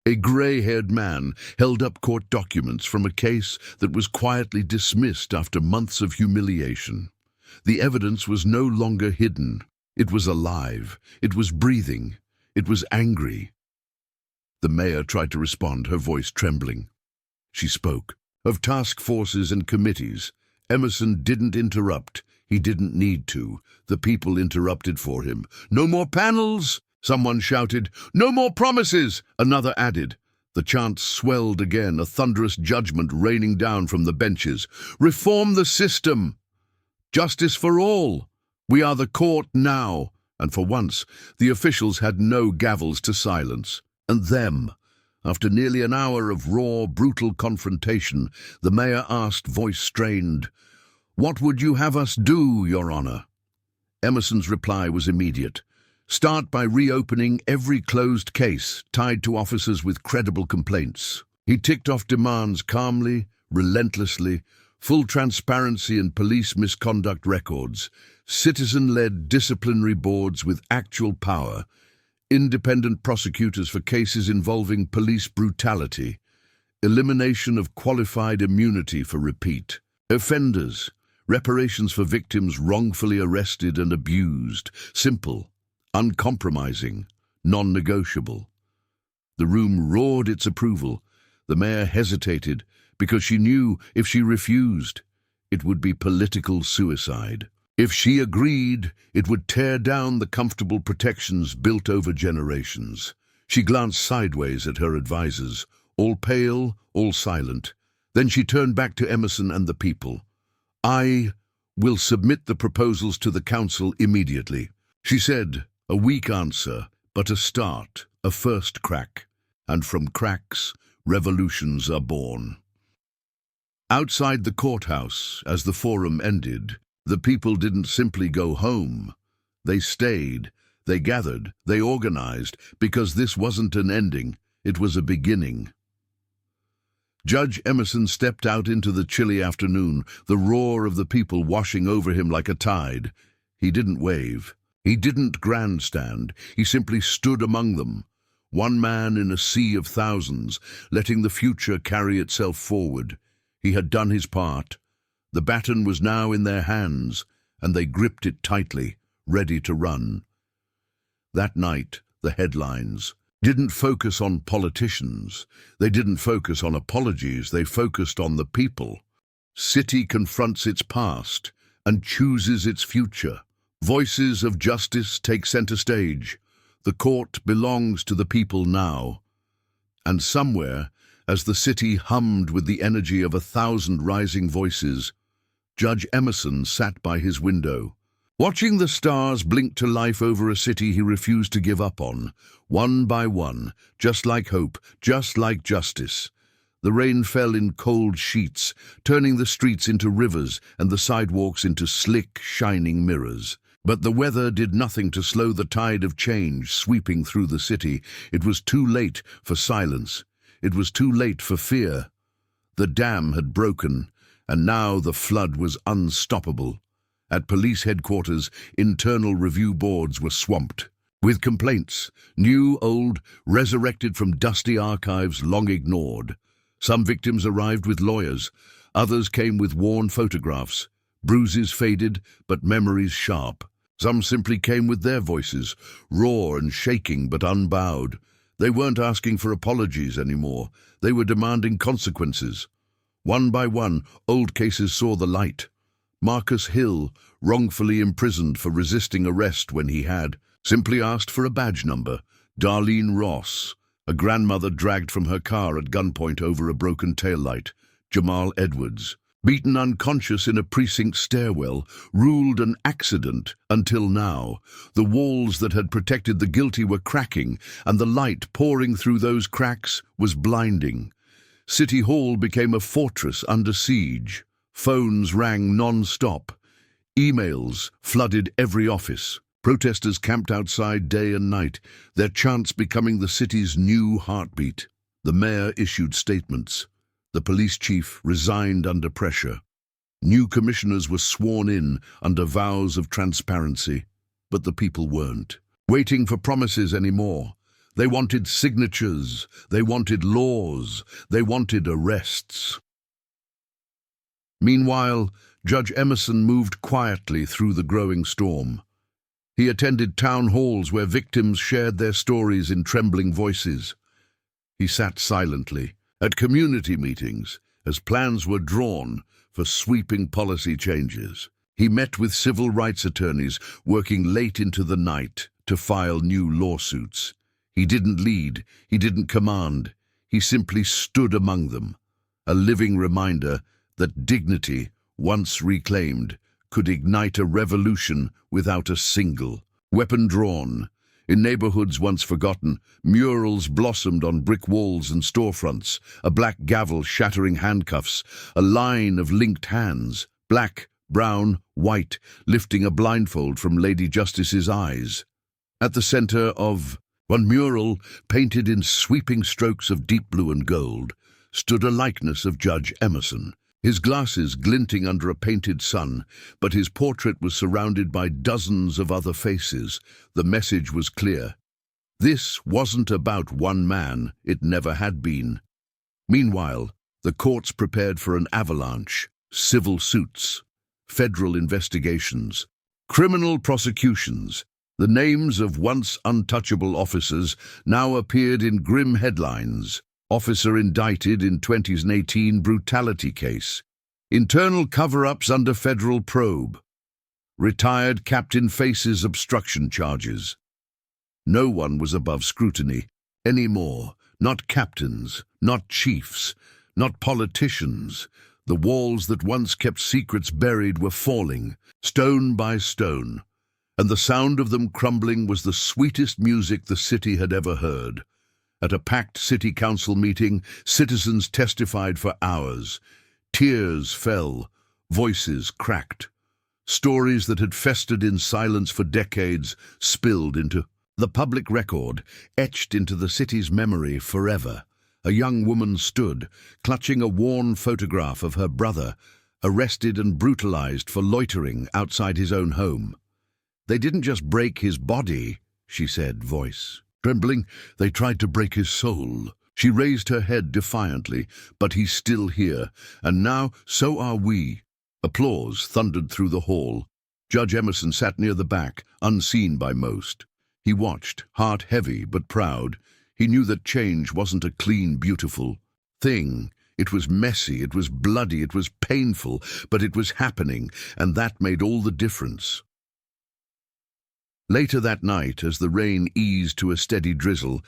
A grey-haired man held up court documents from a case that was quietly dismissed after months of humiliation. The evidence was no longer hidden. It was alive. It was breathing. It was angry. The mayor tried to respond, her voice trembling. She spoke. Of task forces and committees. Emerson didn't interrupt. He didn't need to. The people interrupted for him. "No more panels!" Someone shouted. "No more promises!" Another added. The chant swelled again, a thunderous judgment raining down from the benches. "Reform the system! Justice for all! We are the court now!" And for once, the officials had no gavels to silence. And them. After nearly an hour of raw, brutal confrontation, the mayor asked, voice strained, "What would you have us do, Your Honor?" Emerson's reply was immediate. "Start by reopening every closed case tied to officers with credible complaints." He ticked off demands calmly, relentlessly: full transparency in police misconduct records, citizen-led disciplinary boards with actual power, independent prosecutors for cases involving police brutality, elimination of qualified immunity for repeat offenders, reparations for victims wrongfully arrested and abused, simple, uncompromising, non-negotiable. The room roared its approval. The mayor hesitated because she knew if she refused, it would be political suicide. If she agreed, it would tear down the comfortable protections built over generations. She glanced sideways at her advisers, all pale, all silent. Then she turned back to Emerson and the people. "I will submit the proposals to the council immediately," she said. A weak answer, but a start, a first crack. And from cracks, revolutions are born. Outside the courthouse, as the forum ended, the people didn't simply go home. They stayed, they gathered, they organized, because this wasn't an ending, it was a beginning. Judge Emerson stepped out into the chilly afternoon, the roar of the people washing over him like a tide. He didn't wave. He didn't grandstand. He simply stood among them, one man in a sea of thousands, letting the future carry itself forward. He had done his part. The baton was now in their hands, and they gripped it tightly, ready to run. That night, the headlines didn't focus on politicians. They didn't focus on apologies. They focused on the people. City confronts its past and chooses its future. Voices of justice take center stage. The court belongs to the people now. And somewhere, as the city hummed with the energy of 1,000 rising voices, Judge Emerson sat by his window, watching the stars blink to life over a city he refused to give up on, one by one, just like hope, just like justice. The rain fell in cold sheets, turning the streets into rivers and the sidewalks into slick, shining mirrors. But the weather did nothing to slow the tide of change sweeping through the city. It was too late for silence. It was too late for fear. The dam had broken, and now the flood was unstoppable. At police headquarters, internal review boards were swamped with complaints, new, old, resurrected from dusty archives long ignored. Some victims arrived with lawyers. Others came with worn photographs, bruises faded, but memories sharp. Some simply came with their voices, raw and shaking but unbowed. They weren't asking for apologies anymore. They were demanding consequences. One by one, old cases saw the light. Marcus Hill, wrongfully imprisoned for resisting arrest when he had simply asked for a badge number. Darlene Ross, a grandmother dragged from her car at gunpoint over a broken taillight. Jamal Edwards, beaten unconscious in a precinct stairwell, ruled an accident until now. The walls that had protected the guilty were cracking, and the light pouring through those cracks was blinding. City Hall became a fortress under siege. Phones rang non-stop. Emails flooded every office. Protesters camped outside day and night, their chants becoming the city's new heartbeat. The mayor issued statements. The police chief resigned under pressure. New commissioners were sworn in under vows of transparency, but the people weren't waiting for promises anymore. They wanted signatures, they wanted laws, they wanted arrests. Meanwhile, Judge Emerson moved quietly through the growing storm. He attended town halls where victims shared their stories in trembling voices. He sat silently at community meetings as plans were drawn for sweeping policy changes. He met with civil rights attorneys working late into the night to file new lawsuits. He didn't lead, he didn't command, he simply stood among them, a living reminder that dignity, once reclaimed, could ignite a revolution without a single weapon drawn. In neighborhoods once forgotten, murals blossomed on brick walls and storefronts, a black gavel shattering handcuffs, a line of linked hands, black, brown, white, lifting a blindfold from Lady Justice's eyes. At the center of one mural, painted in sweeping strokes of deep blue and gold, stood a likeness of Judge Emerson, his glasses glinting under a painted sun, but his portrait was surrounded by dozens of other faces. The message was clear. This wasn't about one man, it never had been. Meanwhile, the courts prepared for an avalanche: civil suits, federal investigations, criminal prosecutions. The names of once untouchable officers now appeared in grim headlines. Officer indicted in 2018 brutality case. Internal cover-ups under federal probe. Retired captain faces obstruction charges. No one was above scrutiny anymore. Not captains, not chiefs, not politicians. The walls that once kept secrets buried were falling, stone by stone, and the sound of them crumbling was the sweetest music the city had ever heard. At a packed city council meeting, citizens testified for hours. Tears fell, voices cracked. Stories that had festered in silence for decades spilled into the public record, etched into the city's memory forever. A young woman stood, clutching a worn photograph of her brother, arrested and brutalized for loitering outside his own home. "They didn't just break his body," she said, voice trembling. "They tried to break his soul." She raised her head defiantly. "But he's still here, and now so are we." Applause thundered through the hall. Judge Emerson sat near the back, unseen by most. He watched, heart heavy but proud. He knew that change wasn't a clean, beautiful thing. It was messy, it was bloody, it was painful, but it was happening, and that made all the difference. Later that night, as the rain eased to a steady drizzle,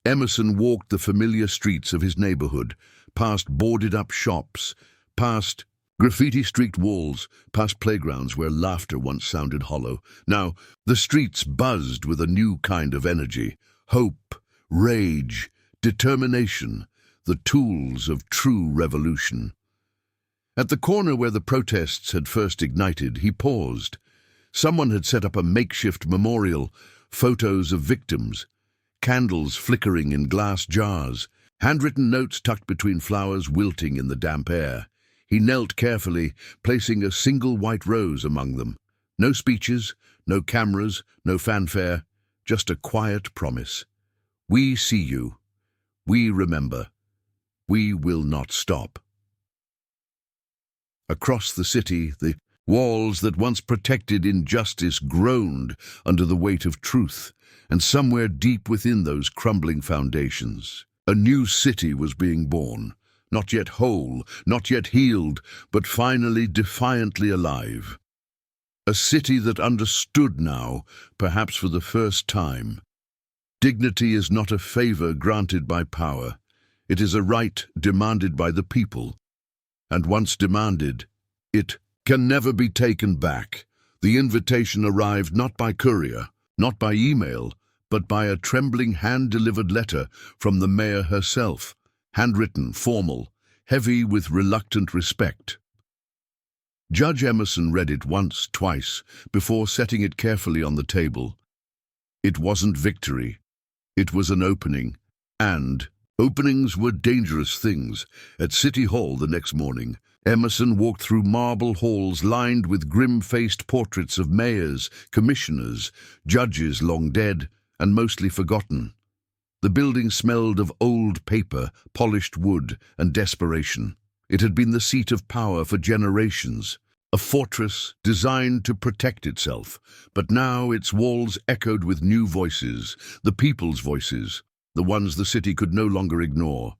Emerson walked the familiar streets of his neighborhood, past boarded-up shops, past graffiti-streaked walls, past playgrounds where laughter once sounded hollow. Now, the streets buzzed with a new kind of energy: hope, rage, determination, the tools of true revolution. At the corner where the protests had first ignited, he paused. Someone had set up a makeshift memorial, photos of victims, candles flickering in glass jars, handwritten notes tucked between flowers wilting in the damp air. He knelt carefully, placing a single white rose among them. No speeches, no cameras, no fanfare, just a quiet promise. We see you. We remember. We will not stop. Across the city, the walls that once protected injustice groaned under the weight of truth, and somewhere deep within those crumbling foundations, a new city was being born, not yet whole, not yet healed, but finally defiantly alive. A city that understood now, perhaps for the first time. Dignity is not a favor granted by power. It is a right demanded by the people. And once demanded, it can never be taken back. The invitation arrived not by courier, not by email, but by a trembling hand-delivered letter from the mayor herself. handwritten, formal, heavy with reluctant respect. Judge Emerson read it once, twice, before setting it carefully on the table. It wasn't victory. It was an opening. And openings were dangerous things. At City Hall the next morning, Emerson walked through marble halls lined with grim-faced portraits of mayors, commissioners, judges long dead and mostly forgotten. The building smelled of old paper, polished wood, and desperation. It had been the seat of power for generations, a fortress designed to protect itself, but now its walls echoed with new voices, the people's voices, the ones the city could no longer ignore.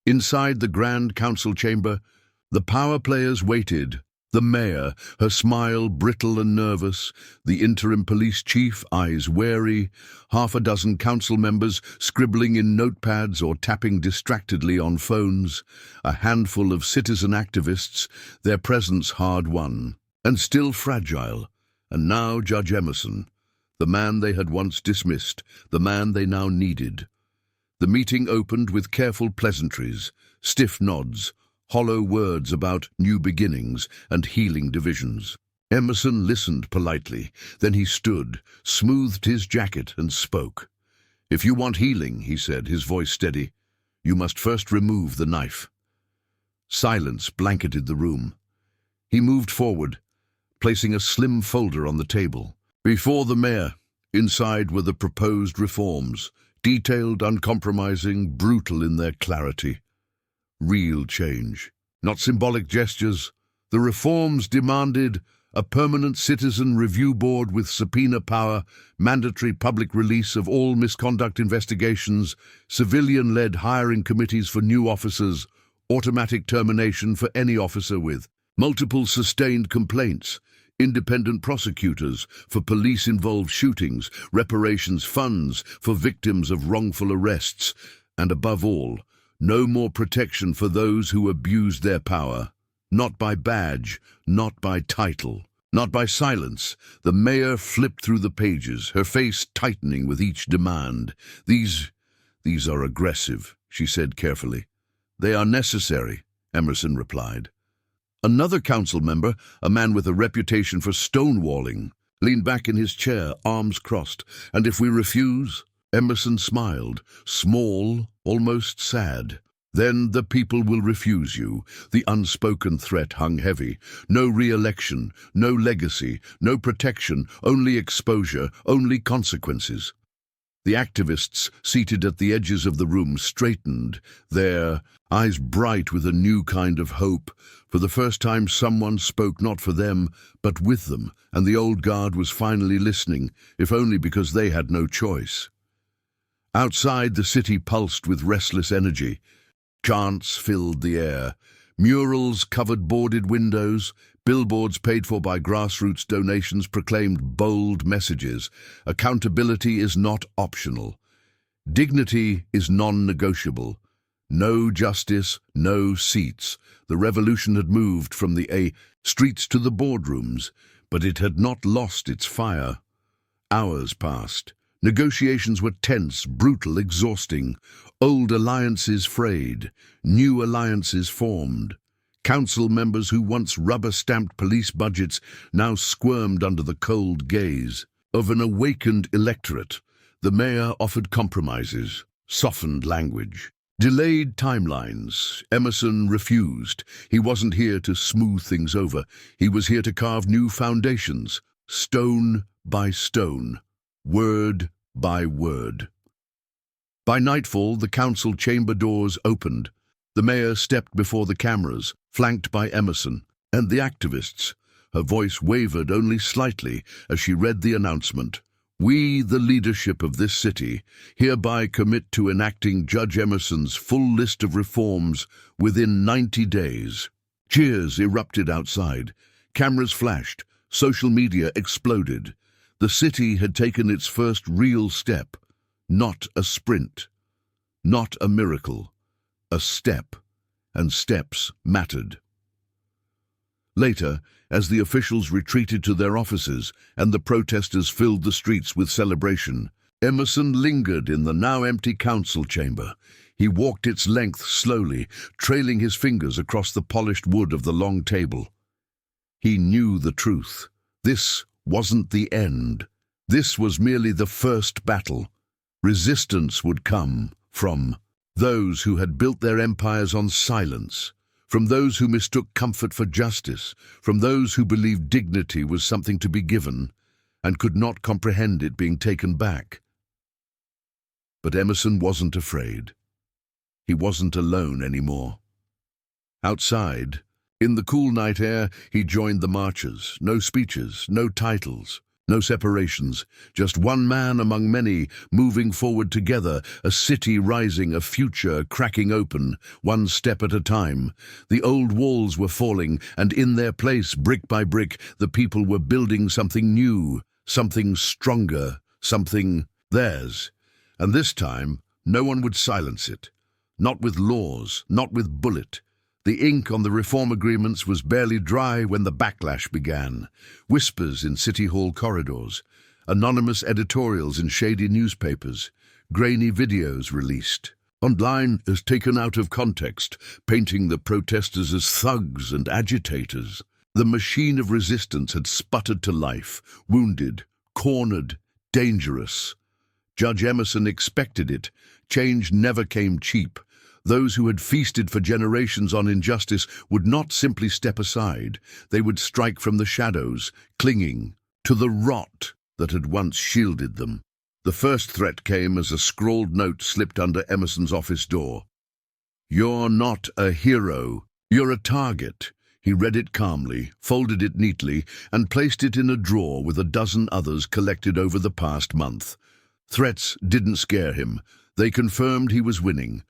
Inside the Grand Council chamber, the power players waited. The mayor, her smile brittle and nervous, the interim police chief, eyes wary, half a dozen council members scribbling in notepads or tapping distractedly on phones, a handful of citizen activists, their presence hard-won, and still fragile, and now Judge Emerson, the man they had once dismissed, the man they now needed. The meeting opened with careful pleasantries, stiff nods, hollow words about new beginnings and healing divisions. Emerson listened politely, then he stood, smoothed his jacket and spoke. "If you want healing," he said, his voice steady, "you must first remove the knife." Silence blanketed the room. He moved forward, placing a slim folder on the table. Before the mayor, inside were the proposed reforms, detailed, uncompromising, brutal in their clarity. Real change, not symbolic gestures. The reforms demanded a permanent citizen review board with subpoena power, mandatory public release of all misconduct investigations, civilian-led hiring committees for new officers, automatic termination for any officer with multiple sustained complaints, independent prosecutors for police-involved shootings, reparations funds for victims of wrongful arrests, and above all, no more protection for those who abused their power. Not by badge, not by title, not by silence. The mayor flipped through the pages, her face tightening with each demand. These are aggressive," she said carefully. "They are necessary," Emerson replied. Another council member, a man with a reputation for stonewalling, leaned back in his chair, arms crossed. "And if we refuse?" Emerson smiled, small, almost sad. "Then the people will refuse you." The unspoken threat hung heavy. No re-election, no legacy, no protection, only exposure, only consequences. The activists seated at the edges of the room straightened, their eyes bright with a new kind of hope. For the first time someone spoke not for them, but with them, and the old guard was finally listening, if only because they had no choice. Outside, the city pulsed with restless energy. Chants filled the air. Murals covered boarded windows. Billboards paid for by grassroots donations proclaimed bold messages. Accountability is not optional. Dignity is non-negotiable. No justice, no seats. The revolution had moved from the streets to the boardrooms, but it had not lost its fire. Hours passed. Negotiations were tense, brutal, exhausting. Old alliances frayed, new alliances formed. Council members who once rubber-stamped police budgets now squirmed under the cold gaze of an awakened electorate. The mayor offered compromises, softened language, delayed timelines. Emerson refused. He wasn't here to smooth things over. He was here to carve new foundations, stone by stone, word by word. By nightfall, the council chamber doors opened. The mayor stepped before the cameras, flanked by Emerson and the activists. Her voice wavered only slightly as she read the announcement. "We, the leadership of this city, hereby commit to enacting Judge Emerson's full list of reforms within 90 days. Cheers erupted outside. Cameras flashed. Social media exploded. The city had taken its first real step. Not a sprint. Not a miracle. A step. And steps mattered. Later, as the officials retreated to their offices and the protesters filled the streets with celebration, Emerson lingered in the now empty council chamber. He walked its length slowly, trailing his fingers across the polished wood of the long table. He knew the truth. This wasn't the end. This was merely the first battle. Resistance would come from those who had built their empires on silence, from those who mistook comfort for justice, from those who believed dignity was something to be given and could not comprehend it being taken back. But Emerson wasn't afraid. He wasn't alone anymore. Outside, in the cool night air, he joined the marchers. No speeches, no titles, no separations. Just one man among many, moving forward together, a city rising, a future cracking open, one step at a time. The old walls were falling, and in their place, brick by brick, the people were building something new, something stronger, something theirs. And this time, no one would silence it. Not with laws, not with bullet. The ink on the reform agreements was barely dry when the backlash began. Whispers in City Hall corridors, anonymous editorials in shady newspapers, grainy videos released. Online is taken out of context, painting the protesters as thugs and agitators. The machine of resistance had sputtered to life, wounded, cornered, dangerous. Judge Emerson expected it. Change never came cheap. Those who had feasted for generations on injustice would not simply step aside. They would strike from the shadows, clinging to the rot that had once shielded them. The first threat came as a scrawled note slipped under Emerson's office door. "You're not a hero. You're a target." He read it calmly, folded it neatly, and placed it in a drawer with a dozen others collected over the past month. Threats didn't scare him. They confirmed he was winning.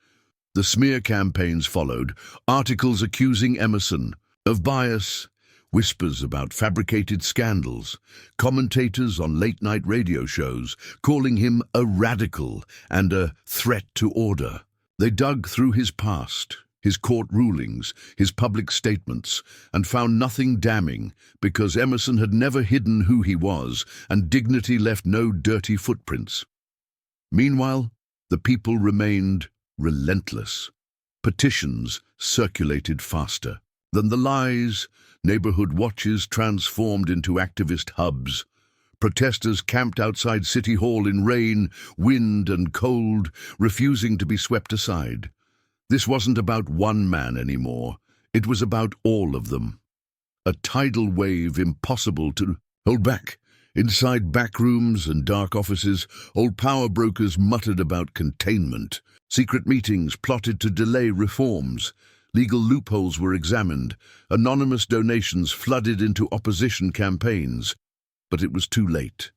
The smear campaigns followed, articles accusing Emerson of bias, whispers about fabricated scandals, commentators on late-night radio shows calling him a radical and a threat to order. They dug through his past, his court rulings, his public statements, and found nothing damning because Emerson had never hidden who he was, and dignity left no dirty footprints. Meanwhile, the people remained relentless. Petitions circulated faster than the lies. Neighborhood watches transformed into activist hubs. Protesters camped outside City Hall in rain, wind, and cold, refusing to be swept aside. This wasn't about one man anymore. It was about all of them. A tidal wave impossible to hold back. Inside back rooms and dark offices, old power brokers muttered about containment. Secret meetings plotted to delay reforms. Legal loopholes were examined. Anonymous donations flooded into opposition campaigns. But it was too late.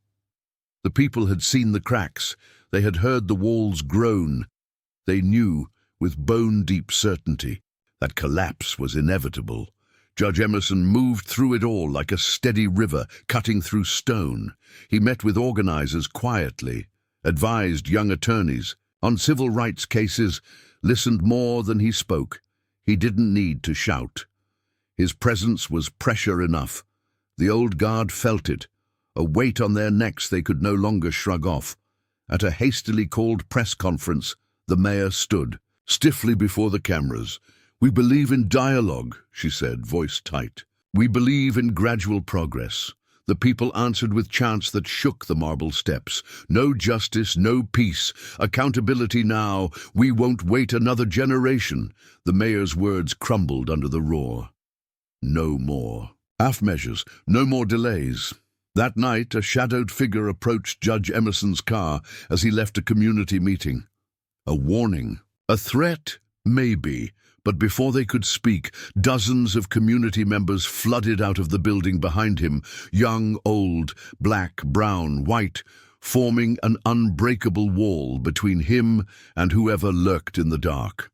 The people had seen the cracks. They had heard the walls groan. They knew, with bone-deep certainty, that collapse was inevitable. Judge Emerson moved through it all like a steady river cutting through stone. He met with organizers quietly, advised young attorneys on civil rights cases, listened more than he spoke. He didn't need to shout. His presence was pressure enough. The old guard felt it, a weight on their necks they could no longer shrug off. At a hastily called press conference, the mayor stood, stiffly before the cameras. "We believe in dialogue," she said, voice tight. "We believe in gradual progress." The people answered with chants that shook the marble steps. "No justice, no peace. Accountability now. We won't wait another generation." The mayor's words crumbled under the roar. No more half measures, no more delays. That night, a shadowed figure approached Judge Emerson's car as he left a community meeting. A warning, a threat, maybe. But before they could speak, dozens of community members flooded out of the building behind him, young, old, black, brown, white, forming an unbreakable wall between him and whoever lurked in the dark.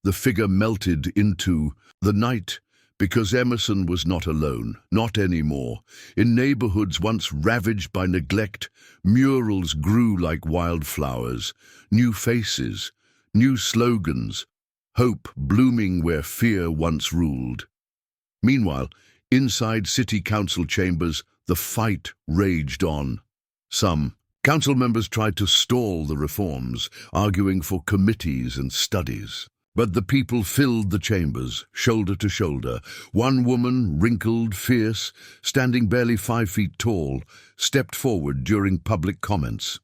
The figure melted into the night because Emerson was not alone, not anymore. In neighborhoods once ravaged by neglect, murals grew like wildflowers, new faces, new slogans, hope blooming where fear once ruled. Meanwhile, inside city council chambers, the fight raged on. Some, Council members tried to stall the reforms, arguing for committees and studies. But the people filled the chambers, shoulder to shoulder. One woman, wrinkled, fierce, standing barely 5 feet tall, stepped forward during public comments.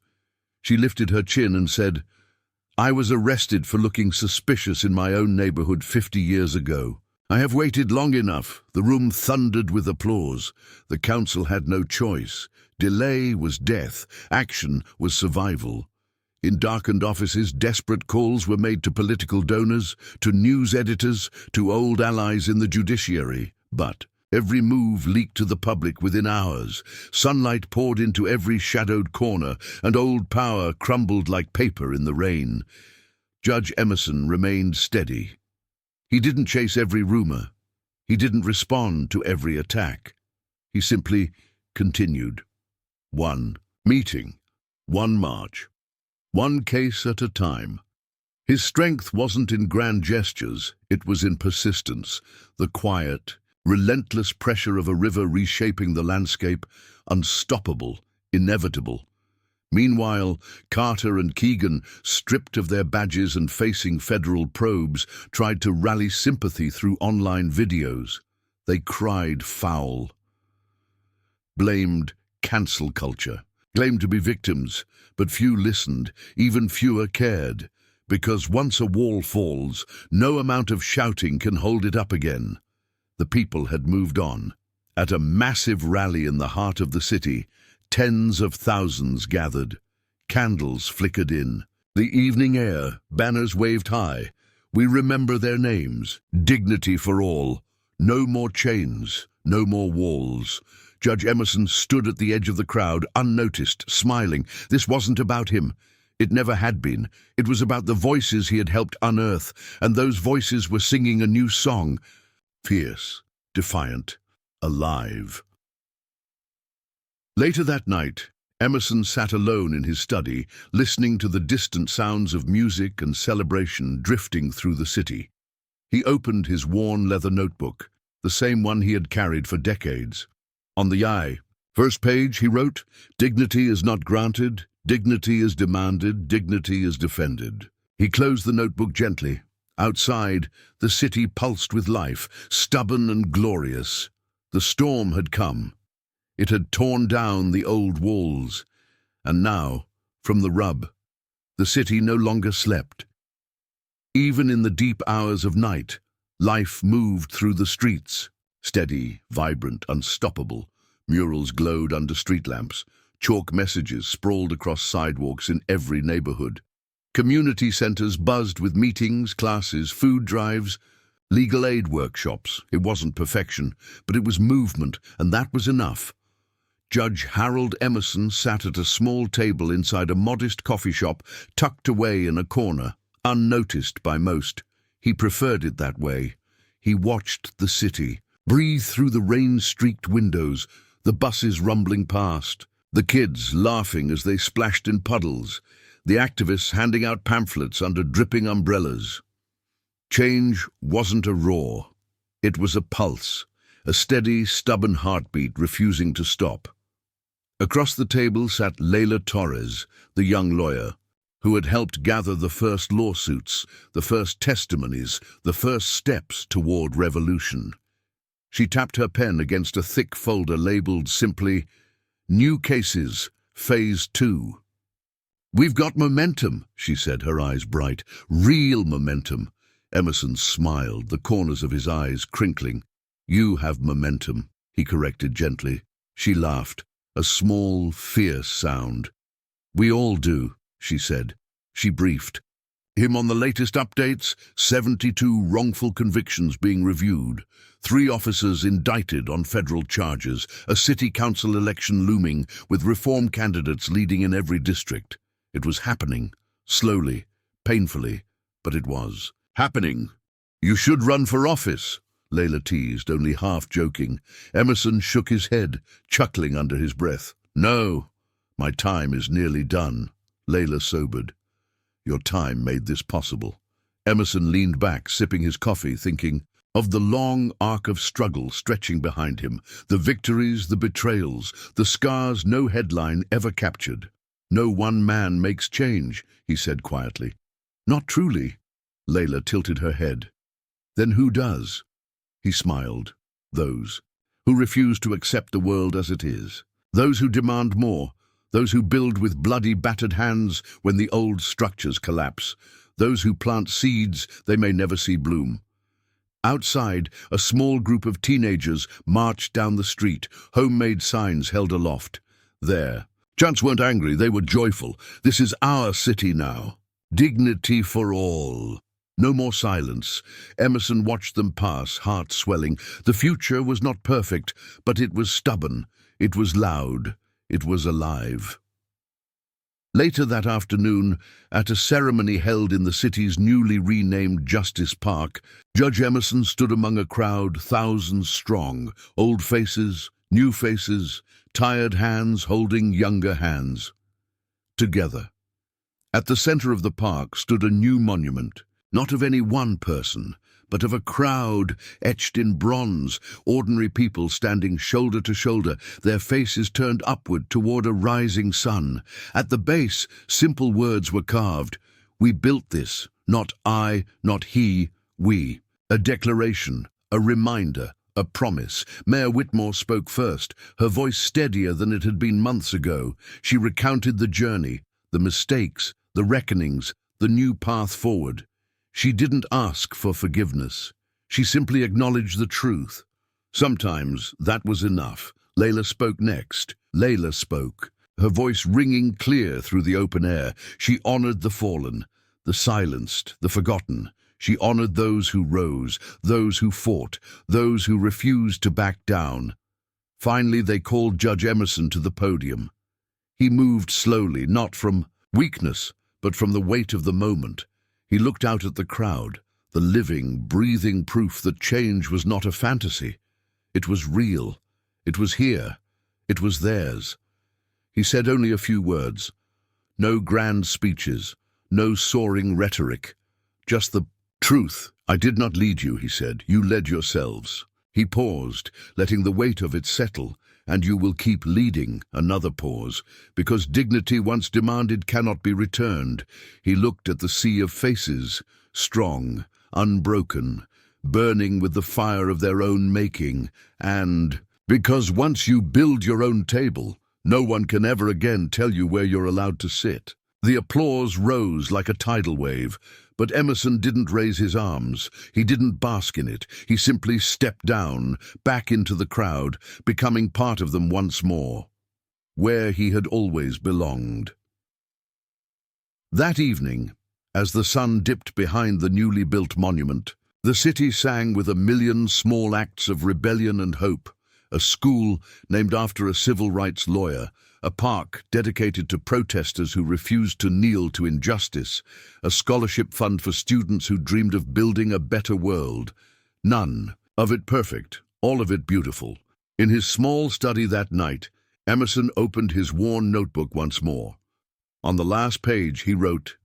She lifted her chin and said, "I was arrested for looking suspicious in my own neighborhood 50 years ago. I have waited long enough." The room thundered with applause. The council had no choice. Delay was death. Action was survival. In darkened offices, desperate calls were made to political donors, to news editors, to old allies in the judiciary. But every move leaked to the public within hours. Sunlight poured into every shadowed corner, and old power crumbled like paper in the rain. Judge Emerson remained steady. He didn't chase every rumor. He didn't respond to every attack. He simply continued. One meeting, one march, one case at a time. His strength wasn't in grand gestures, it was in persistence, the quiet, relentless pressure of a river reshaping the landscape, unstoppable, inevitable. Meanwhile, Carter and Keegan, stripped of their badges and facing federal probes, tried to rally sympathy through online videos. They cried foul, blamed cancel culture, claimed to be victims, but few listened, even fewer cared, because once a wall falls, no amount of shouting can hold it up again. The people had moved on. At a massive rally in the heart of the city, tens of thousands gathered. Candles flickered in. The evening air, banners waved high. We remember their names. Dignity for all. No more chains, no more walls. Judge Emerson stood at the edge of the crowd, unnoticed, smiling. This wasn't about him. It never had been. It was about the voices he had helped unearth, and those voices were singing a new song. Fierce, defiant, alive. Later that night, Emerson sat alone in his study, listening to the distant sounds of music and celebration drifting through the city. He opened his worn leather notebook, the same one he had carried for decades. On the first page, he wrote, "Dignity is not granted, dignity is demanded, dignity is defended." He closed the notebook gently. Outside, the city pulsed with life, stubborn and glorious. The storm had come. It had torn down the old walls, and now, from the rub, the city no longer slept. Even in the deep hours of night, life moved through the streets. Steady, vibrant, unstoppable. Murals glowed under street lamps. Chalk messages sprawled across sidewalks in every neighborhood. Community centers buzzed with meetings, classes, food drives, legal aid workshops. It wasn't perfection, but it was movement, and that was enough. Judge Harold Emerson sat at a small table inside a modest coffee shop tucked away in a corner, unnoticed by most. He preferred it that way. He watched the city breathe through the rain-streaked windows, the buses rumbling past, the kids laughing as they splashed in puddles, the activists handing out pamphlets under dripping umbrellas. Change wasn't a roar. It was a pulse, a steady, stubborn heartbeat refusing to stop. Across the table sat Layla Torres, the young lawyer, who had helped gather the first lawsuits, the first testimonies, the first steps toward revolution. She tapped her pen against a thick folder labeled simply, "New Cases, Phase 2. "We've got momentum," she said, her eyes bright. "Real momentum." Emerson smiled, the corners of his eyes crinkling. "You have momentum," he corrected gently. She laughed, a small, fierce sound. "We all do," she said. She briefed him on the latest updates, 72 wrongful convictions being reviewed, 3 officers indicted on federal charges, a city council election looming, with reform candidates leading in every district. It was happening, slowly, painfully, but it was happening. "You should run for office," Layla teased, only half joking. Emerson shook his head, chuckling under his breath. "No, my time is nearly done." Layla sobered. "Your time made this possible." Emerson leaned back, sipping his coffee, thinking of the long arc of struggle stretching behind him, the victories, the betrayals, the scars no headline ever captured. No one man makes change, he said quietly. Not truly. Layla tilted her head. Then who does? He smiled. Those who refuse to accept the world as it is. Those who demand more. Those who build with bloody, battered hands when the old structures collapse. Those who plant seeds they may never see bloom. Outside, a small group of teenagers marched down the street, homemade signs held aloft. There. Chants weren't angry, they were joyful. This is our city now. Dignity for all. No more silence. Emerson watched them pass, heart swelling. The future was not perfect, but it was stubborn. It was loud. It was alive. Later that afternoon, at a ceremony held in the city's newly renamed Justice Park, Judge Emerson stood among a crowd thousands strong, old faces, new faces, tired hands holding younger hands. Together. At the center of the park stood a new monument, not of any one person, but of a crowd etched in bronze, ordinary people standing shoulder to shoulder, their faces turned upward toward a rising sun. At the base, simple words were carved. We built this, not I, not he, we. A declaration, a reminder, a promise. Mayor Whitmore spoke first, her voice steadier than it had been months ago. She recounted the journey, the mistakes, the reckonings, the new path forward. She didn't ask for forgiveness. She simply acknowledged the truth. Sometimes that was enough. Layla spoke next. Layla spoke, her voice ringing clear through the open air. She honored the fallen, the silenced, the forgotten. She honored those who rose, those who fought, those who refused to back down. Finally, they called Judge Emerson to the podium. He moved slowly, not from weakness, but from the weight of the moment. He looked out at the crowd, the living, breathing proof that change was not a fantasy. It was real. It was here. It was theirs. He said only a few words. No grand speeches, no soaring rhetoric. Just the truth. I did not lead you, he said. You led yourselves. He paused, letting the weight of it settle. And you will keep leading. Another pause, because dignity once demanded cannot be returned. He looked at the sea of faces, strong, unbroken, burning with the fire of their own making, and because once you build your own table, no one can ever again tell you where you're allowed to sit. The applause rose like a tidal wave, but Emerson didn't raise his arms. He didn't bask in it. He simply stepped down, back into the crowd, becoming part of them once more, where he had always belonged. That evening, as the sun dipped behind the newly built monument, the city sang with a million small acts of rebellion and hope. A school named after a civil rights lawyer, a park dedicated to protesters who refused to kneel to injustice, a scholarship fund for students who dreamed of building a better world. None of it perfect, all of it beautiful. In his small study that night, Emerson opened his worn notebook once more. On the last page he wrote,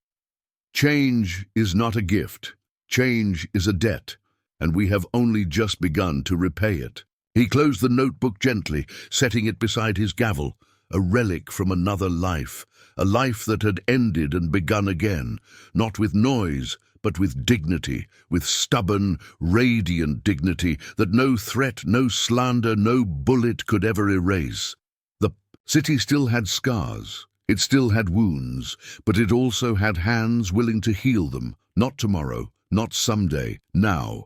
"Change is not a gift. Change is a debt, and we have only just begun to repay it." He closed the notebook gently, setting it beside his gavel, a relic from another life, a life that had ended and begun again, not with noise, but with dignity, with stubborn, radiant dignity that no threat, no slander, no bullet could ever erase. The city still had scars, it still had wounds, but it also had hands willing to heal them, not tomorrow, not someday, now.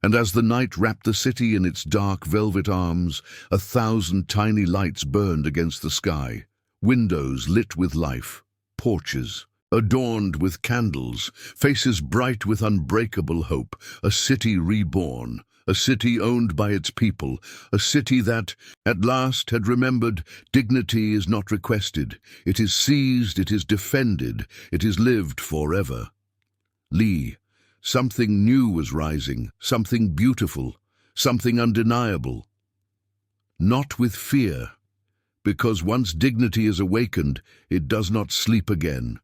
And as the night wrapped the city in its dark velvet arms, 1,000 tiny lights burned against the sky, windows lit with life, porches adorned with candles, faces bright with unbreakable hope, a city reborn, a city owned by its people, a city that, at last, had remembered dignity is not requested, it is seized, it is defended, it is lived forever. Lee. Something new was rising, something beautiful, something undeniable. Not with fear, because once dignity is awakened, it does not sleep again.